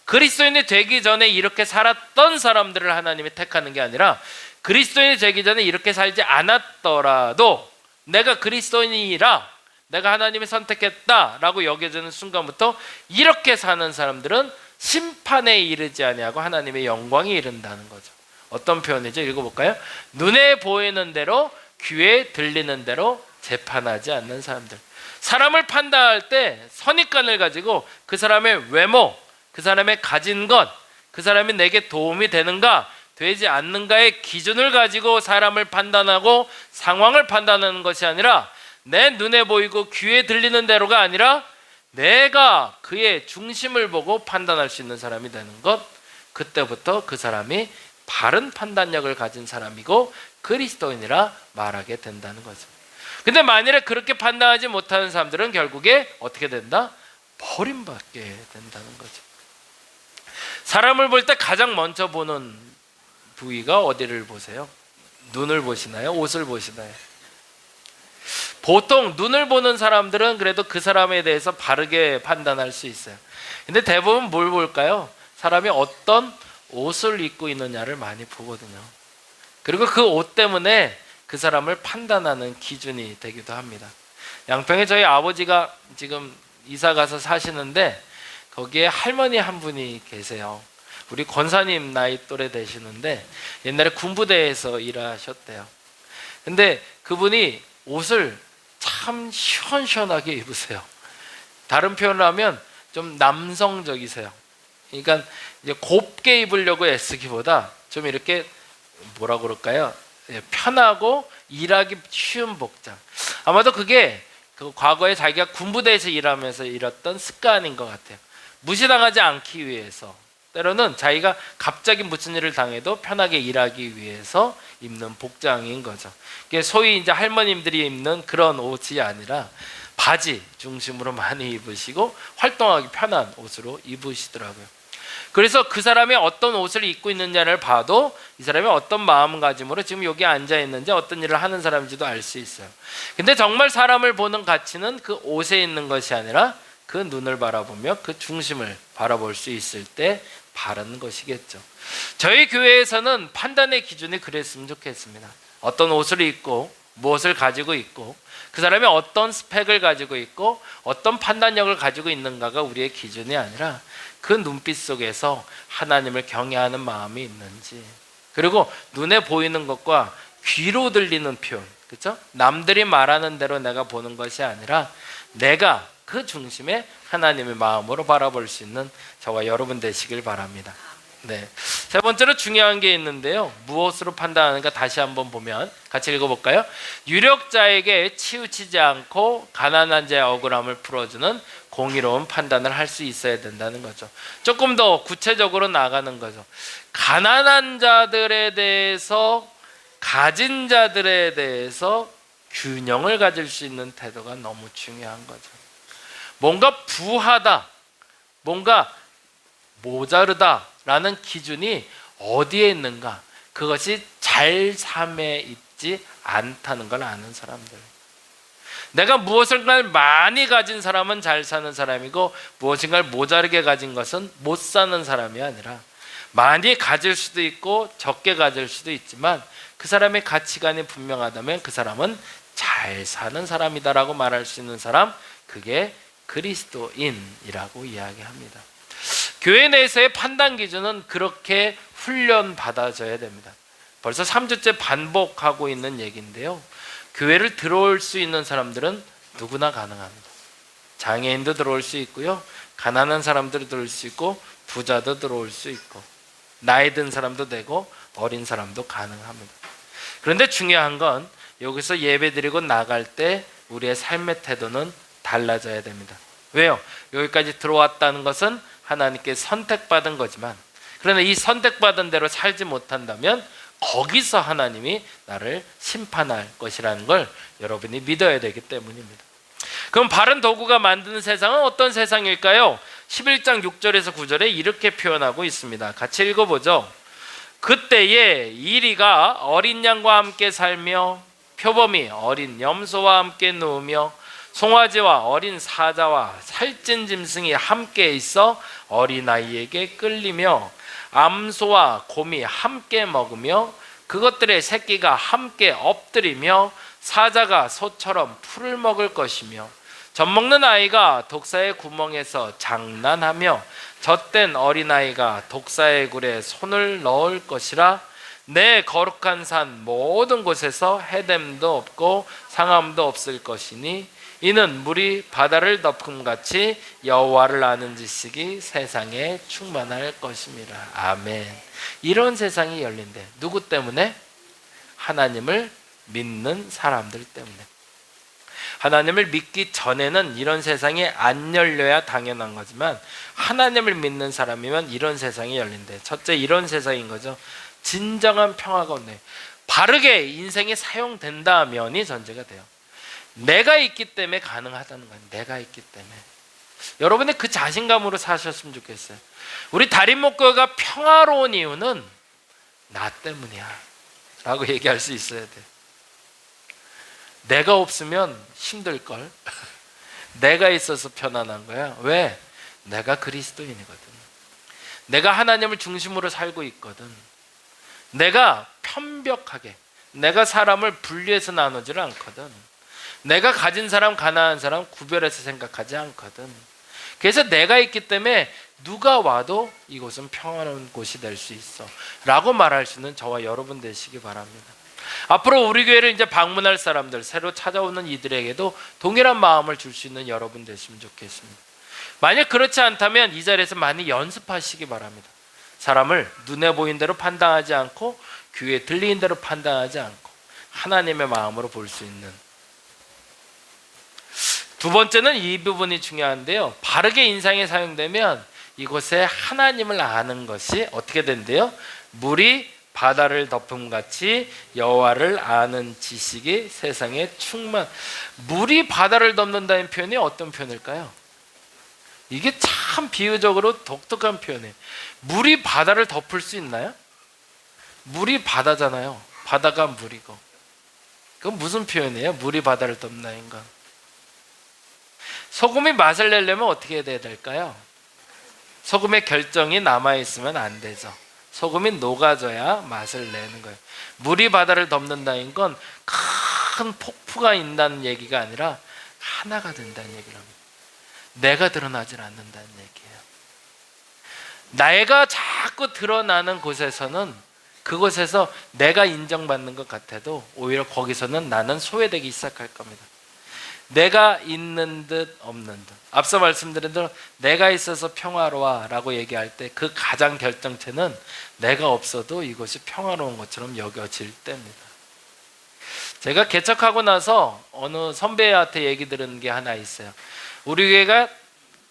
그리스도인이 되기 전에 이렇게 살았던 사람들을 하나님이 택하는 게 아니라 그리스도인이 되기 전에 이렇게 살지 않았더라도 내가 그리스도인이라, 내가 하나님이 선택했다라고 여겨지는 순간부터 이렇게 사는 사람들은 심판에 이르지 아니하고 하나님의 영광에 이른다는 거죠. 어떤 표현이죠? 읽어볼까요? 눈에 보이는 대로, 귀에 들리는 대로 재판하지 않는 사람들. 사람을 판단할 때 선입관을 가지고 그 사람의 외모, 그 사람의 가진 것, 그 사람이 내게 도움이 되는가 되지 않는가의 기준을 가지고 사람을 판단하고 상황을 판단하는 것이 아니라 내 눈에 보이고 귀에 들리는 대로가 아니라 내가 그의 중심을 보고 판단할 수 있는 사람이 되는 것, 그때부터 그 사람이 바른 판단력을 가진 사람이고 그리스도인이라 말하게 된다는 거죠. 근데 만일에 그렇게 판단하지 못하는 사람들은 결국에 어떻게 된다? 버림받게 된다는 거죠. 사람을 볼 때 가장 먼저 보는 부위가 어디를 보세요? 눈을 보시나요? 옷을 보시나요? 보통 눈을 보는 사람들은 그래도 그 사람에 대해서 바르게 판단할 수 있어요. 근데 대부분 뭘 볼까요? 사람이 어떤 옷을 입고 있느냐를 많이 보거든요. 그리고 그 옷 때문에 그 사람을 판단하는 기준이 되기도 합니다. 양평에 저희 아버지가 지금 이사 가서 사시는데 거기에 할머니 한 분이 계세요. 우리 권사님 나이 또래 되시는데 옛날에 군부대에서 일하셨대요. 근데 그분이 옷을 참 시원시원하게 입으세요. 다른 표현을 하면 좀 남성적이세요. 그러니까 이제 곱게 입으려고 애쓰기보다 좀 이렇게 뭐라 그럴까요? 편하고 일하기 쉬운 복장. 아마도 그게 그 과거에 자기가 군부대에서 일하면서 잃었던 습관인 것 같아요. 무시당하지 않기 위해서, 때로는 자기가 갑자기 무슨 일을 당해도 편하게 일하기 위해서 입는 복장인 거죠. 이게 소위 이제 할머님들이 입는 그런 옷이 아니라 바지 중심으로 많이 입으시고 활동하기 편한 옷으로 입으시더라고요. 그래서 그 사람이 어떤 옷을 입고 있느냐를 봐도 이 사람이 어떤 마음가짐으로 지금 여기 앉아 있는지 어떤 일을 하는 사람인지도 알 수 있어요. 근데 정말 사람을 보는 가치는 그 옷에 있는 것이 아니라 그 눈을 바라보며 그 중심을 바라볼 수 있을 때 바른 것이겠죠. 저희 교회에서는 판단의 기준이 그랬으면 좋겠습니다. 어떤 옷을 입고 무엇을 가지고 있고 그 사람이 어떤 스펙을 가지고 있고 어떤 판단력을 가지고 있는가가 우리의 기준이 아니라 그 눈빛 속에서 하나님을 경외하는 마음이 있는지, 그리고 눈에 보이는 것과 귀로 들리는 표현, 그렇죠? 남들이 말하는 대로 내가 보는 것이 아니라 내가 그 중심에 하나님의 마음으로 바라볼 수 있는 저와 여러분 되시길 바랍니다. 네. 세 번째로 중요한 게 있는데요. 무엇으로 판단하는가 다시 한번 보면 같이 읽어볼까요? 유력자에게 치우치지 않고 가난한 자의 억울함을 풀어주는 공의로운 판단을 할 수 있어야 된다는 거죠. 조금 더 구체적으로 나가는 거죠. 가난한 자들에 대해서, 가진 자들에 대해서 균형을 가질 수 있는 태도가 너무 중요한 거죠. 뭔가 부하다, 뭔가 모자르다라는 기준이 어디에 있는가, 그것이 잘 삶에 있지 않다는 걸 아는 사람들. 내가 무엇인가를 많이 가진 사람은 잘 사는 사람이고 무엇인가를 모자르게 가진 것은 못 사는 사람이 아니라, 많이 가질 수도 있고 적게 가질 수도 있지만 그 사람의 가치관이 분명하다면 그 사람은 잘 사는 사람이다라고 말할 수 있는 사람, 그게 그리스도인이라고 이야기합니다. 교회 내에서의 판단 기준은 그렇게 훈련받아져야 됩니다. 벌써 3주째 반복하고 있는 얘기인데요. 교회를 들어올 수 있는 사람들은 누구나 가능합니다. 장애인도 들어올 수 있고요, 가난한 사람들도 들어올 수 있고, 부자도 들어올 수 있고, 나이 든 사람도 되고 어린 사람도 가능합니다. 그런데 중요한 건 여기서 예배드리고 나갈 때 우리의 삶의 태도는 달라져야 됩니다. 왜요? 여기까지 들어왔다는 것은 하나님께 선택받은 거지만, 그러나 이 선택받은 대로 살지 못한다면 거기서 하나님이 나를 심판할 것이라는 걸 여러분이 믿어야 되기 때문입니다. 그럼 바른 도구가 만드는 세상은 어떤 세상일까요? 11장 6절에서 9절에 이렇게 표현하고 있습니다. 같이 읽어보죠. 그때에 이리가 어린 양과 함께 살며 표범이 어린 염소와 함께 누우며 송아지와 어린 사자와 살찐 짐승이 함께 있어 어린아이에게 끌리며 암소와 곰이 함께 먹으며 그것들의 새끼가 함께 엎드리며 사자가 소처럼 풀을 먹을 것이며 젖먹는 아이가 독사의 구멍에서 장난하며 젖된 어린아이가 독사의 굴에 손을 넣을 것이라. 내 거룩한 산 모든 곳에서 해됨도 없고 상함도 없을 것이니 이는 물이 바다를 덮음같이 여호와를 아는 지식이 세상에 충만할 것입니다. 아멘. 이런 세상이 열린대. 누구 때문에? 하나님을 믿는 사람들 때문에. 하나님을 믿기 전에는 이런 세상이 안 열려야 당연한 거지만 하나님을 믿는 사람이면 이런 세상이 열린대. 첫째, 이런 세상인 거죠. 진정한 평화가 온대. 바르게 인생이 사용된다면이 전제가 돼요. 내가 있기 때문에 가능하다는 거예요. 내가 있기 때문에. 여러분이 그 자신감으로 사셨으면 좋겠어요. 우리 달인목교가 평화로운 이유는 나 때문이야 라고 얘기할 수 있어야 돼. 내가 없으면 힘들걸. 내가 있어서 편안한 거야. 왜? 내가 그리스도인이거든. 내가 하나님을 중심으로 살고 있거든. 내가 편벽하게, 내가 사람을 분리해서 나누지를 않거든. 내가 가진 사람, 가난한 사람 구별해서 생각하지 않거든. 그래서 내가 있기 때문에 누가 와도 이곳은 평안한 곳이 될 수 있어 라고 말할 수 있는 저와 여러분 되시기 바랍니다. 앞으로 우리 교회를 이제 방문할 사람들, 새로 찾아오는 이들에게도 동일한 마음을 줄 수 있는 여러분 되시면 좋겠습니다. 만약 그렇지 않다면 이 자리에서 많이 연습하시기 바랍니다. 사람을 눈에 보인 대로 판단하지 않고 귀에 들리는 대로 판단하지 않고 하나님의 마음으로 볼 수 있는. 두 번째는 이 부분이 중요한데요. 바르게 인상에 사용되면 이곳에 하나님을 아는 것이 어떻게 된대요? 물이 바다를 덮음같이 여호와를 아는 지식이 세상에 충만. 물이 바다를 덮는다는 표현이 어떤 표현일까요? 이게 참 비유적으로 독특한 표현이에요. 물이 바다를 덮을 수 있나요? 물이 바다잖아요. 바다가 물이고. 그건 무슨 표현이에요? 물이 바다를 덮나인 건. 소금이 맛을 내려면 어떻게 해야 될까요? 소금의 결정이 남아있으면 안 되죠. 소금이 녹아져야 맛을 내는 거예요. 물이 바다를 덮는다는 건 큰 폭포가 있다는 얘기가 아니라 하나가 된다는 얘기를 합니다. 내가 드러나질 않는다는 얘기예요. 내가 자꾸 드러나는 곳에서는, 그곳에서 내가 인정받는 것 같아도 오히려 거기서는 나는 소외되기 시작할 겁니다. 내가 있는 듯 없는 듯. 앞서 말씀드린 대로 내가 있어서 평화로워 라고 얘기할 때 그 가장 결정체는 내가 없어도 이것이 평화로운 것처럼 여겨질 때입니다. 제가 개척하고 나서 어느 선배한테 얘기 들은 게 하나 있어요. 우리 교회가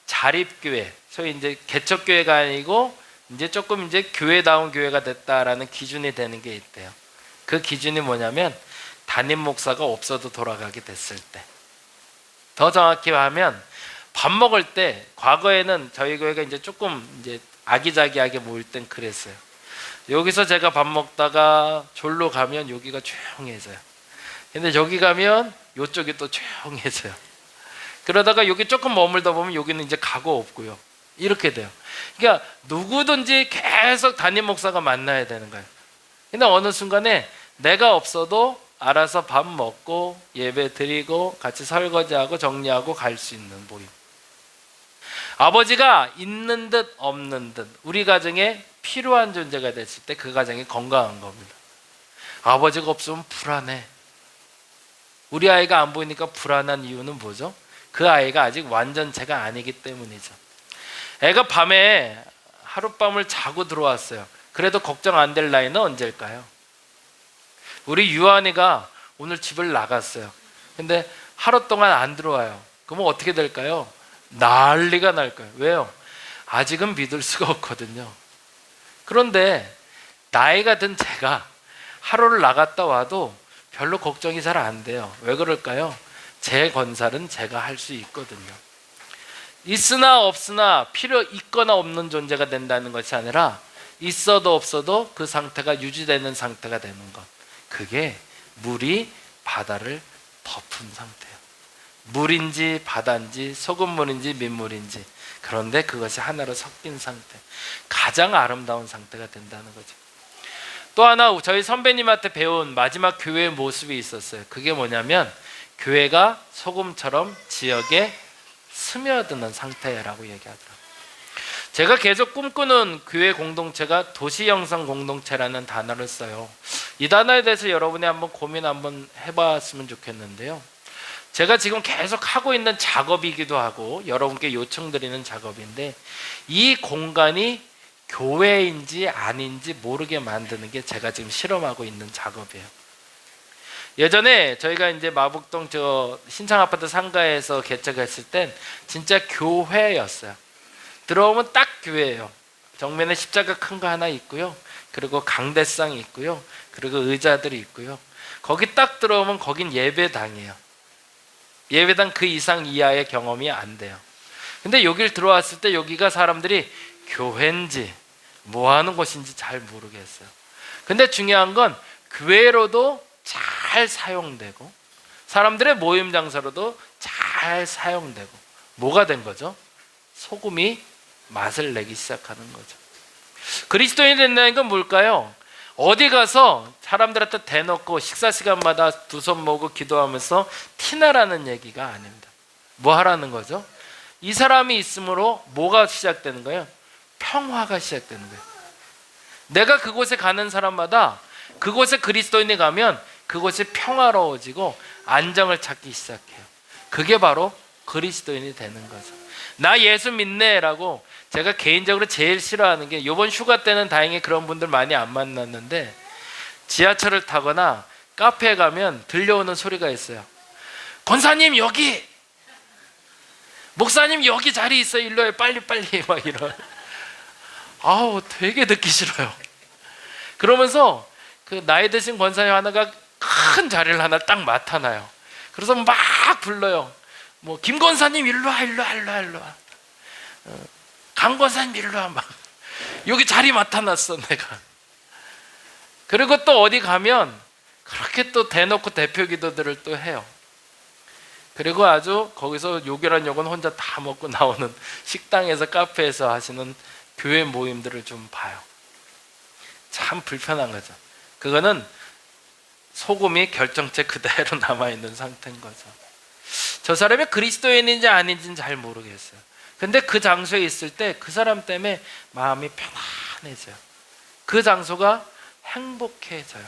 자립교회, 소위 이제 개척교회가 아니고 이제 조금 이제 교회다운 교회가 됐다라는 기준이 되는 게 있대요. 그 기준이 뭐냐면 담임 목사가 없어도 돌아가게 됐을 때. 더 정확히 하면 밥 먹을 때, 과거에는 저희 교회가 이제 조금 이제 아기자기하게 모일 땐 그랬어요. 여기서 제가 밥 먹다가 졸로 가면 여기가 조용해져요. 근데 여기 가면 이쪽이 또 조용해져요. 그러다가 여기 조금 머물다 보면 여기는 이제 가고 없고요. 이렇게 돼요. 그러니까 누구든지 계속 담임 목사가 만나야 되는 거예요. 근데 어느 순간에 내가 없어도 알아서 밥 먹고 예배 드리고 같이 설거지하고 정리하고 갈 수 있는 모임. 아버지가 있는 듯 없는 듯 우리 가정에 필요한 존재가 됐을 때 그 가정이 건강한 겁니다. 아버지가 없으면 불안해. 우리 아이가 안 보이니까 불안한 이유는 뭐죠? 그 아이가 아직 완전체가 아니기 때문이죠. 애가 밤에 하룻밤을 자고 들어왔어요. 그래도 걱정 안 될 나이는 언제일까요? 우리 유한이가 오늘 집을 나갔어요. 근데 하루 동안 안 들어와요. 그러면 어떻게 될까요? 난리가 날 거예요. 왜요? 아직은 믿을 수가 없거든요. 그런데 나이가 든 제가 하루를 나갔다 와도 별로 걱정이 잘 안 돼요. 왜 그럴까요? 제 건설은 제가 할 수 있거든요. 있으나 없으나 필요 있거나 없는 존재가 된다는 것이 아니라 있어도 없어도 그 상태가 유지되는 상태가 되는 것. 그게 물이 바다를 덮은 상태예요. 물인지 바다인지 소금물인지 민물인지, 그런데 그것이 하나로 섞인 상태, 가장 아름다운 상태가 된다는 거죠. 또 하나 저희 선배님한테 배운 마지막 교회의 모습이 있었어요. 그게 뭐냐면 교회가 소금처럼 지역에 스며드는 상태라고 얘기하더라고요. 제가 계속 꿈꾸는 교회 공동체가 도시형성 공동체라는 단어를 써요. 이 단어에 대해서 여러분이 한번 고민 한번 해봤으면 좋겠는데요. 제가 지금 계속 하고 있는 작업이기도 하고 여러분께 요청드리는 작업인데, 이 공간이 교회인지 아닌지 모르게 만드는 게 제가 지금 실험하고 있는 작업이에요. 예전에 저희가 이제 마북동 저 신창아파트 상가에서 개척했을 땐 진짜 교회였어요. 들어오면 딱 교회예요. 정면에 십자가 큰 거 하나 있고요. 그리고 강대상이 있고요. 그리고 의자들이 있고요. 거기 딱 들어오면 거긴 예배당이에요. 예배당 그 이상 이하의 경험이 안 돼요. 근데 여길 들어왔을 때 여기가 사람들이 교회인지 뭐 하는 곳인지 잘 모르겠어요. 근데 중요한 건 교회로도 잘 사용되고 사람들의 모임 장소로도 잘 사용되고, 뭐가 된 거죠? 소금이 맛을 내기 시작하는 거죠. 그리스도인이 된다는 건 뭘까요? 어디 가서 사람들한테 대놓고 식사 시간마다 두 손 모으고 기도하면서 티나라는 얘기가 아닙니다. 뭐 하라는 거죠? 이 사람이 있으므로 뭐가 시작되는 거예요? 평화가 시작되는 거예요. 내가 그곳에 가는 사람마다 그곳에 그리스도인이 가면 그곳이 평화로워지고 안정을 찾기 시작해요. 그게 바로 그리스도인이 되는 거죠. 나 예수 믿네 라고 제가 개인적으로 제일 싫어하는 게, 이번 휴가 때는 다행히 그런 분들 많이 안 만났는데, 지하철을 타거나 카페에 가면 들려오는 소리가 있어요. 권사님 여기, 목사님 여기 자리 있어요, 일로 와요, 빨리 막 이런. 아우 되게 듣기 싫어요. 그러면서 그 나이 드신 권사님 하나가 큰 자리를 하나 딱 맡아놔요. 그래서 막 불러요. 뭐 김권사님 일로 와. 강권사님 일로 와. 막 여기 자리 맡아놨어 내가. 그리고 또 어디 가면 그렇게 또 대놓고 대표 기도들을 또 해요. 그리고 아주 거기서 욕이란 욕은 혼자 다 먹고 나오는 식당에서 카페에서 하시는 교회 모임들을 좀 봐요. 참 불편한 거죠. 그거는 소금이 결정체 그대로 남아있는 상태인 거죠. 저 사람이 그리스도인인지 아닌지는 잘 모르겠어요. 근데 그 장소에 있을 때 그 사람 때문에 마음이 편안해져요. 그 장소가 행복해져요.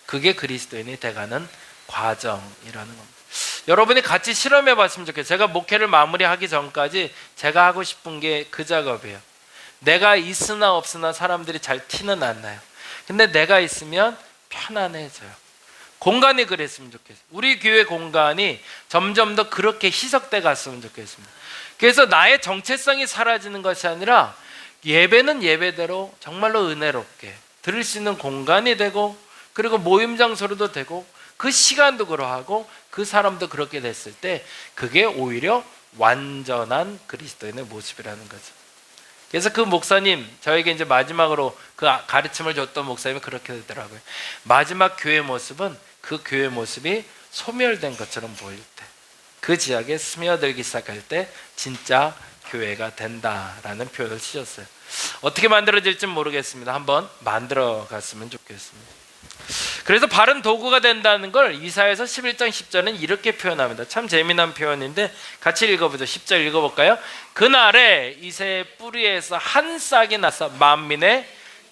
그게 그리스도인이 돼가는 과정이라는 겁니다. 여러분이 같이 실험해 봤으면 좋겠어요. 제가 목회를 마무리하기 전까지 제가 하고 싶은 게 그 작업이에요. 내가 있으나 없으나 사람들이 잘 티는 안 나요. 근데 내가 있으면 편안해져요. 공간이 그랬으면 좋겠어요. 우리 교회 공간이 점점 더 그렇게 희석돼 갔으면 좋겠습니다. 그래서 나의 정체성이 사라지는 것이 아니라 예배는 예배대로 정말로 은혜롭게 들을 수 있는 공간이 되고, 그리고 모임 장소로도 되고, 그 시간도 그러하고 그 사람도 그렇게 됐을 때 그게 오히려 완전한 그리스도인의 모습이라는 거죠. 그래서 그 목사님, 저에게 이제 마지막으로 그 가르침을 줬던 목사님이 그렇게 되더라고요. 마지막 교회 모습은 그 교회 모습이 소멸된 것처럼 보일 때, 그 지역에 스며들기 시작할 때 진짜 교회가 된다라는 표현을 쓰셨어요. 어떻게 만들어질지 모르겠습니다. 한번 만들어 갔으면 좋겠습니다. 그래서 바른 도구가 된다는 걸 이사야서 11장 10절은 이렇게 표현합니다. 참 재미난 표현인데 같이 읽어보죠. 10절 읽어볼까요? 그날에 이새의 뿌리에서 한 싹이 나서 만민의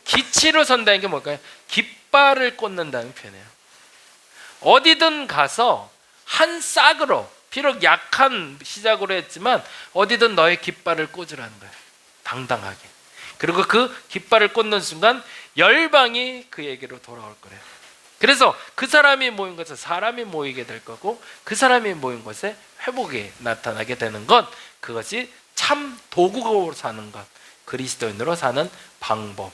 기치로 선다는 게 뭘까요? 깃발을 꽂는다는 표현이에요. 어디든 가서 한 싹으로, 비록 약한 시작으로 했지만 어디든 너의 깃발을 꽂으라는 거예요. 당당하게. 그리고 그 깃발을 꽂는 순간 열방이 그에게로 돌아올 거래요. 그래서 그 사람이 모인 곳에 사람이 모이게 될 거고, 그 사람이 모인 곳에 회복이 나타나게 되는 것, 그것이 참 도구로 사는 것, 그리스도인으로 사는 방법.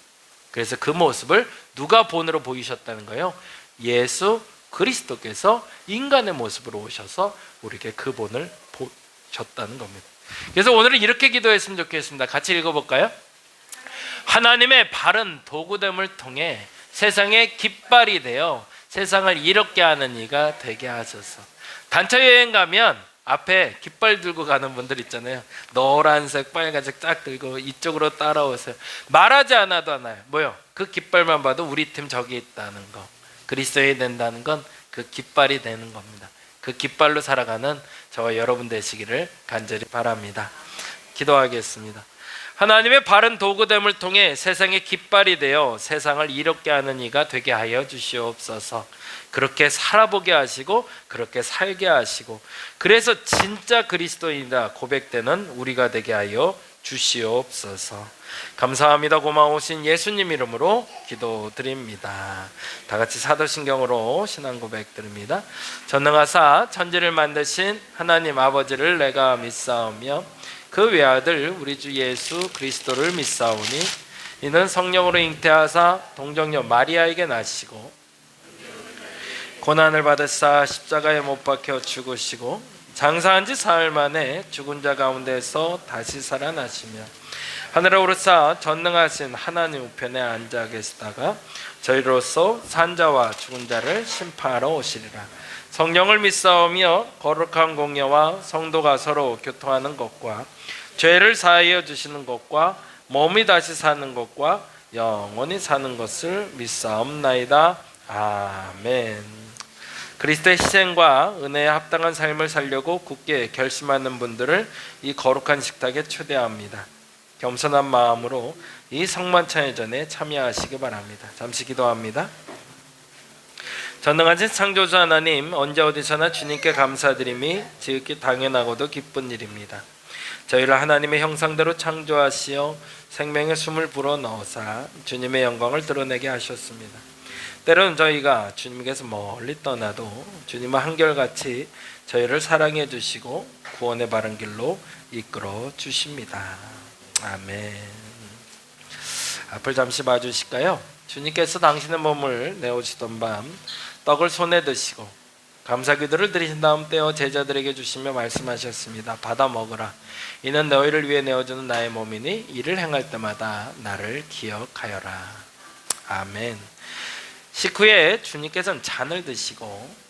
그래서 그 모습을 누가 본으로 보이셨다는 거예요? 예수 그리스도께서 인간의 모습으로 오셔서 우리에게 그 본을 보셨다는 겁니다. 그래서 오늘은 이렇게 기도했으면 좋겠습니다. 같이 읽어볼까요? 하나님의 바른 도구됨을 통해 세상의 깃발이 되어 세상을 이롭게 하는 이가 되게 하소서. 단체 여행 가면 앞에 깃발 들고 가는 분들 있잖아요. 노란색, 빨간색 딱 들고 이쪽으로 따라오세요. 말하지 않아도 하나요? 뭐요? 그 깃발만 봐도 우리 팀 저기 있다는 거. 그리스도인이 된다는 건 그 깃발이 되는 겁니다. 그 깃발로 살아가는 저와 여러분 되시기를 간절히 바랍니다. 기도하겠습니다. 하나님의 바른 도구됨을 통해 세상의 깃발이 되어 세상을 이롭게 하는 이가 되게 하여 주시옵소서. 그렇게 살아보게 하시고 그렇게 살게 하시고, 그래서 진짜 그리스도인이다 고백되는 우리가 되게 하여 주시옵소서. 감사합니다. 고마우신 예수님 이름으로 기도드립니다. 다 같이 사도신경으로 신앙 고백 드립니다. 전능하사 천지를 만드신 하나님 아버지를 내가 믿사오며 그 외아들 우리 주 예수 그리스도를 믿사오니 이는 성령으로 잉태하사 동정녀 마리아에게 나시고 고난을 받으사 십자가에 못 박혀 죽으시고 장사한 지 사흘 만에 죽은 자 가운데서 다시 살아나시며 하늘에 오르사 전능하신 하나님 우편에 앉아 계시다가 저희로서 산자와 죽은 자를 심판하러 오시리라. 성령을 믿사오며 거룩한 공예와 성도가 서로 교통하는 것과 죄를 사하여 주시는 것과 몸이 다시 사는 것과 영원히 사는 것을 믿사옵나이다. 아멘. 그리스도의 희생과 은혜에 합당한 삶을 살려고 굳게 결심하는 분들을 이 거룩한 식탁에 초대합니다. 겸손한 마음으로 이 성만찬회전에 참여하시기 바랍니다. 잠시 기도합니다. 전능하신 창조주 하나님, 언제 어디서나 주님께 감사드림이 지극히 당연하고도 기쁜 일입니다. 저희를 하나님의 형상대로 창조하시어 생명의 숨을 불어넣으사 주님의 영광을 드러내게 하셨습니다. 때로는 저희가 주님께서 멀리 떠나도 주님은 한결같이 저희를 사랑해 주시고 구원의 바른 길로 이끌어 주십니다. 아멘. 앞을 잠시 봐주실까요? 주님께서 당신의 몸을 내오시던 밤 떡을 손에 드시고 감사기도를 드리신 다음 떼어 제자들에게 주시며 말씀하셨습니다. 받아 먹으라. 이는 너희를 위해 내어주는 나의 몸이니 이를 행할 때마다 나를 기억하여라. 아멘. 식후에 주님께서는 잔을 드시고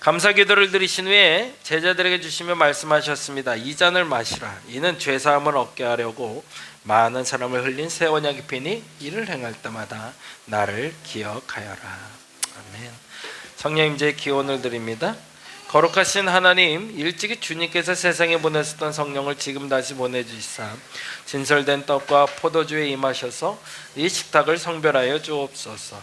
감사기도를 드리신 후에 제자들에게 주시며 말씀하셨습니다. 이 잔을 마시라. 이는 죄사함을 얻게 하려고 많은 사람을 흘린 새 언약의 피니 이를 행할 때마다 나를 기억하여라. 아멘. 성령 임재의 기원을 드립니다. 거룩하신 하나님, 일찍이 주님께서 세상에 보내셨던 성령을 지금 다시 보내주시사 진설된 떡과 포도주에 임하셔서 이 식탁을 성별하여 주옵소서.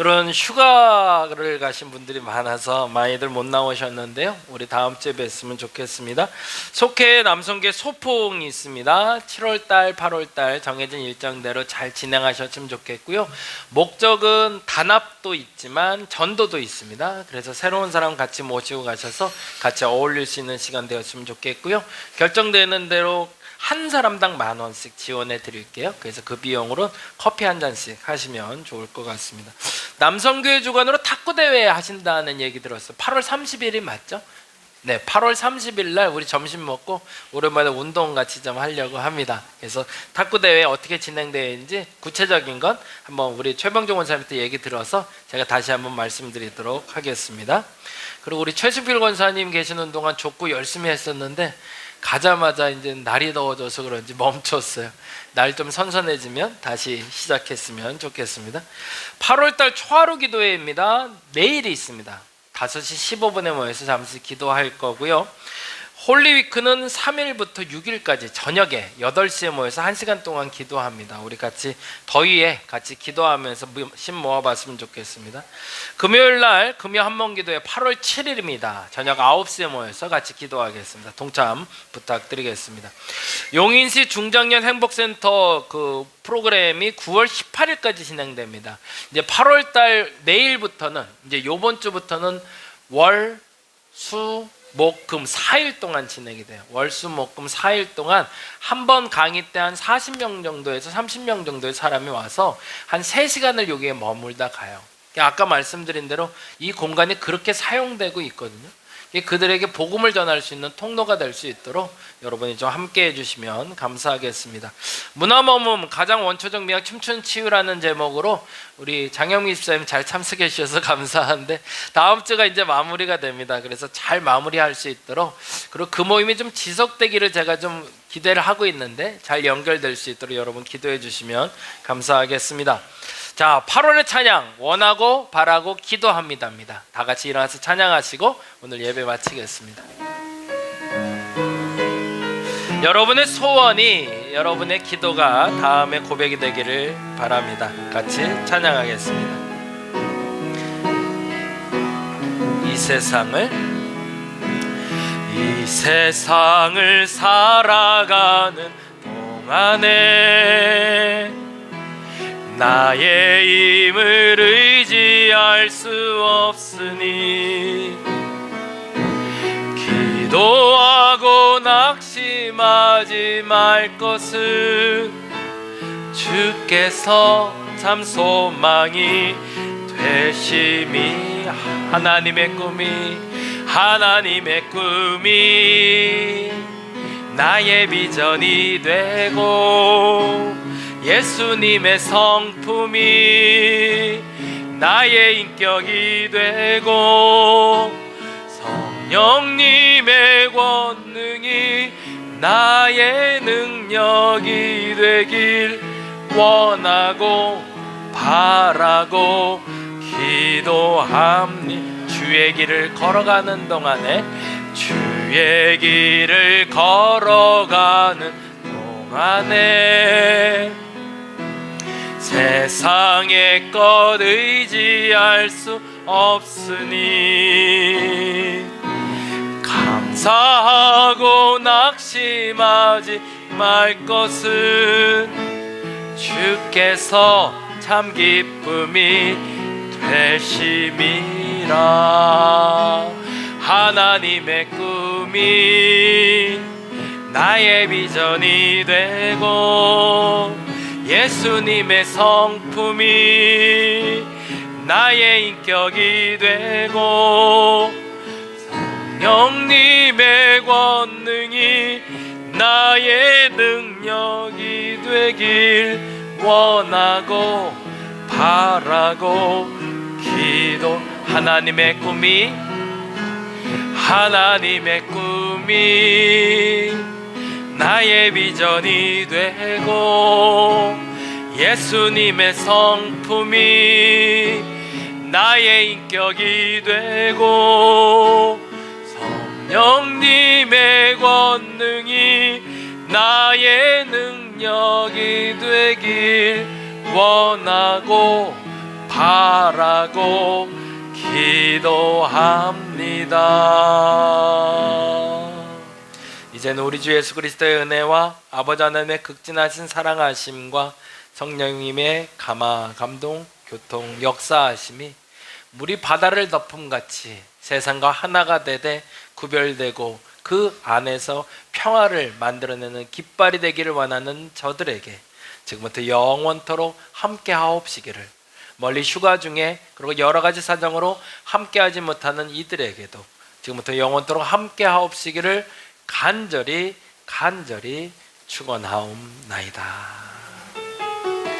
오늘은 휴가를 가신 분들이 많아서 많이들 못 나오셨는데요. 우리 다음 주에 뵀으면 좋겠습니다. 속해 남성계 소풍이 있습니다. 7월달, 8월달 정해진 일정대로 잘 진행하셨으면 좋겠고요. 목적은 단합도 있지만 전도도 있습니다. 그래서 새로운 사람 같이 모시고 가셔서 같이 어울릴 수 있는 시간 되었으면 좋겠고요. 결정되는 대로 한 사람당 10,000원씩 지원해 드릴게요. 그래서 그 비용으로 커피 한 잔씩 하시면 좋을 것 같습니다. 남성교회 주관으로 탁구 대회 하신다는 얘기 들었어요. 8월 30일이 맞죠? 네, 8월 30일 날 우리 점심 먹고 오랜만에 운동 같이 좀 하려고 합니다. 그래서 탁구 대회 어떻게 진행되는지 구체적인 건 한번 우리 최병종 원사님한테 얘기 들어서 제가 다시 한번 말씀드리도록 하겠습니다. 그리고 우리 최수필 권사님 계시는 동안 족구 열심히 했었는데 가자마자 이제 날이 더워져서 그런지 멈췄어요. 날 좀 선선해지면 다시 시작했으면 좋겠습니다. 8월달 초하루 기도회입니다. 내일이 있습니다. 5시 15분에 모여서 잠시 기도할 거고요. 홀리위크는 3일부터 6일까지 저녁에 8시에 모여서 1시간 동안 기도합니다. 우리 같이 더위에 같이 기도하면서 심 모아봤으면 좋겠습니다. 금요일날 금요 한번기도회 8월 7일입니다. 저녁 9시에 모여서 같이 기도하겠습니다. 동참 부탁드리겠습니다. 용인시 중장년 행복센터 그 프로그램이 9월 18일까지 진행됩니다. 이제 8월달 내일부터는 이제 요번 주부터는 월, 수, 목, 금 4일 동안 진행이 돼요. 월, 수, 목, 금 4일 동안 한 번 강의 때 한 40명 정도에서 30명 정도의 사람이 와서 한 3시간을 여기에 머물다 가요. 아까 말씀드린 대로 이 공간이 그렇게 사용되고 있거든요. 그들에게 복음을 전할 수 있는 통로가 될 수 있도록 여러분이 좀 함께 해주시면 감사하겠습니다. 문화모범 가장 원초적 미학 춤추는 치유라는 제목으로 우리 장영미 집사님 잘 참석해 주셔서 감사한데 다음 주가 이제 마무리가 됩니다. 그래서 잘 마무리할 수 있도록 그리고 그 모임이 좀 지속되기를 제가 좀 기대를 하고 있는데 잘 연결될 수 있도록 여러분 기도해 주시면 감사하겠습니다. 자, 8월의 찬양 원하고 바라고 기도합니다입니다. 다 같이 일어나서 찬양하시고 오늘 예배 마치겠습니다. 여러분의 소원이 여러분의 기도가 다음에 고백이 되기를 바랍니다. 같이 찬양하겠습니다. 이 세상을 살아가는 동안에 나의 힘을 의지할 수 없으니 기도하고 낙심하지 말 것은 주께서 참 소망이 되심이 하나님의 꿈이 나의 비전이 되고 예수님의 성품이 나의 인격이 되고 성령님의 권능이 나의 능력이 되길 원하고 바라고 기도합니다. 주의 길을 걸어가는 동안에 세상의 것 의지할 수 없으니 감사하고 낙심하지 말 것은 주께서 참 기쁨이 되심이라. 하나님의 꿈이 나의 비전이 되고 예수님의 성품이 나의 인격이 되고 성령님의 권능이 나의 능력이 되길 원하고 바라고 기도. 하나님의 꿈이 나의 비전이 되고 예수님의 성품이 나의 인격이 되고 성령님의 권능이 나의 능력이 되길 원하고 바라고 기도합니다. 이제는 우리 주 예수 그리스도의 은혜와 아버지 하나님의 극진하신 사랑하심과 성령님의 감화, 감동, 교통, 역사하심이 물이 바다를 덮음같이 세상과 하나가 되되 구별되고 그 안에서 평화를 만들어내는 깃발이 되기를 원하는 저들에게 지금부터 영원토록 함께 하옵시기를, 멀리 휴가 중에 그리고 여러 가지 사정으로 함께하지 못하는 이들에게도 지금부터 영원토록 함께 하옵시기를 간절히 축원하옵나이다.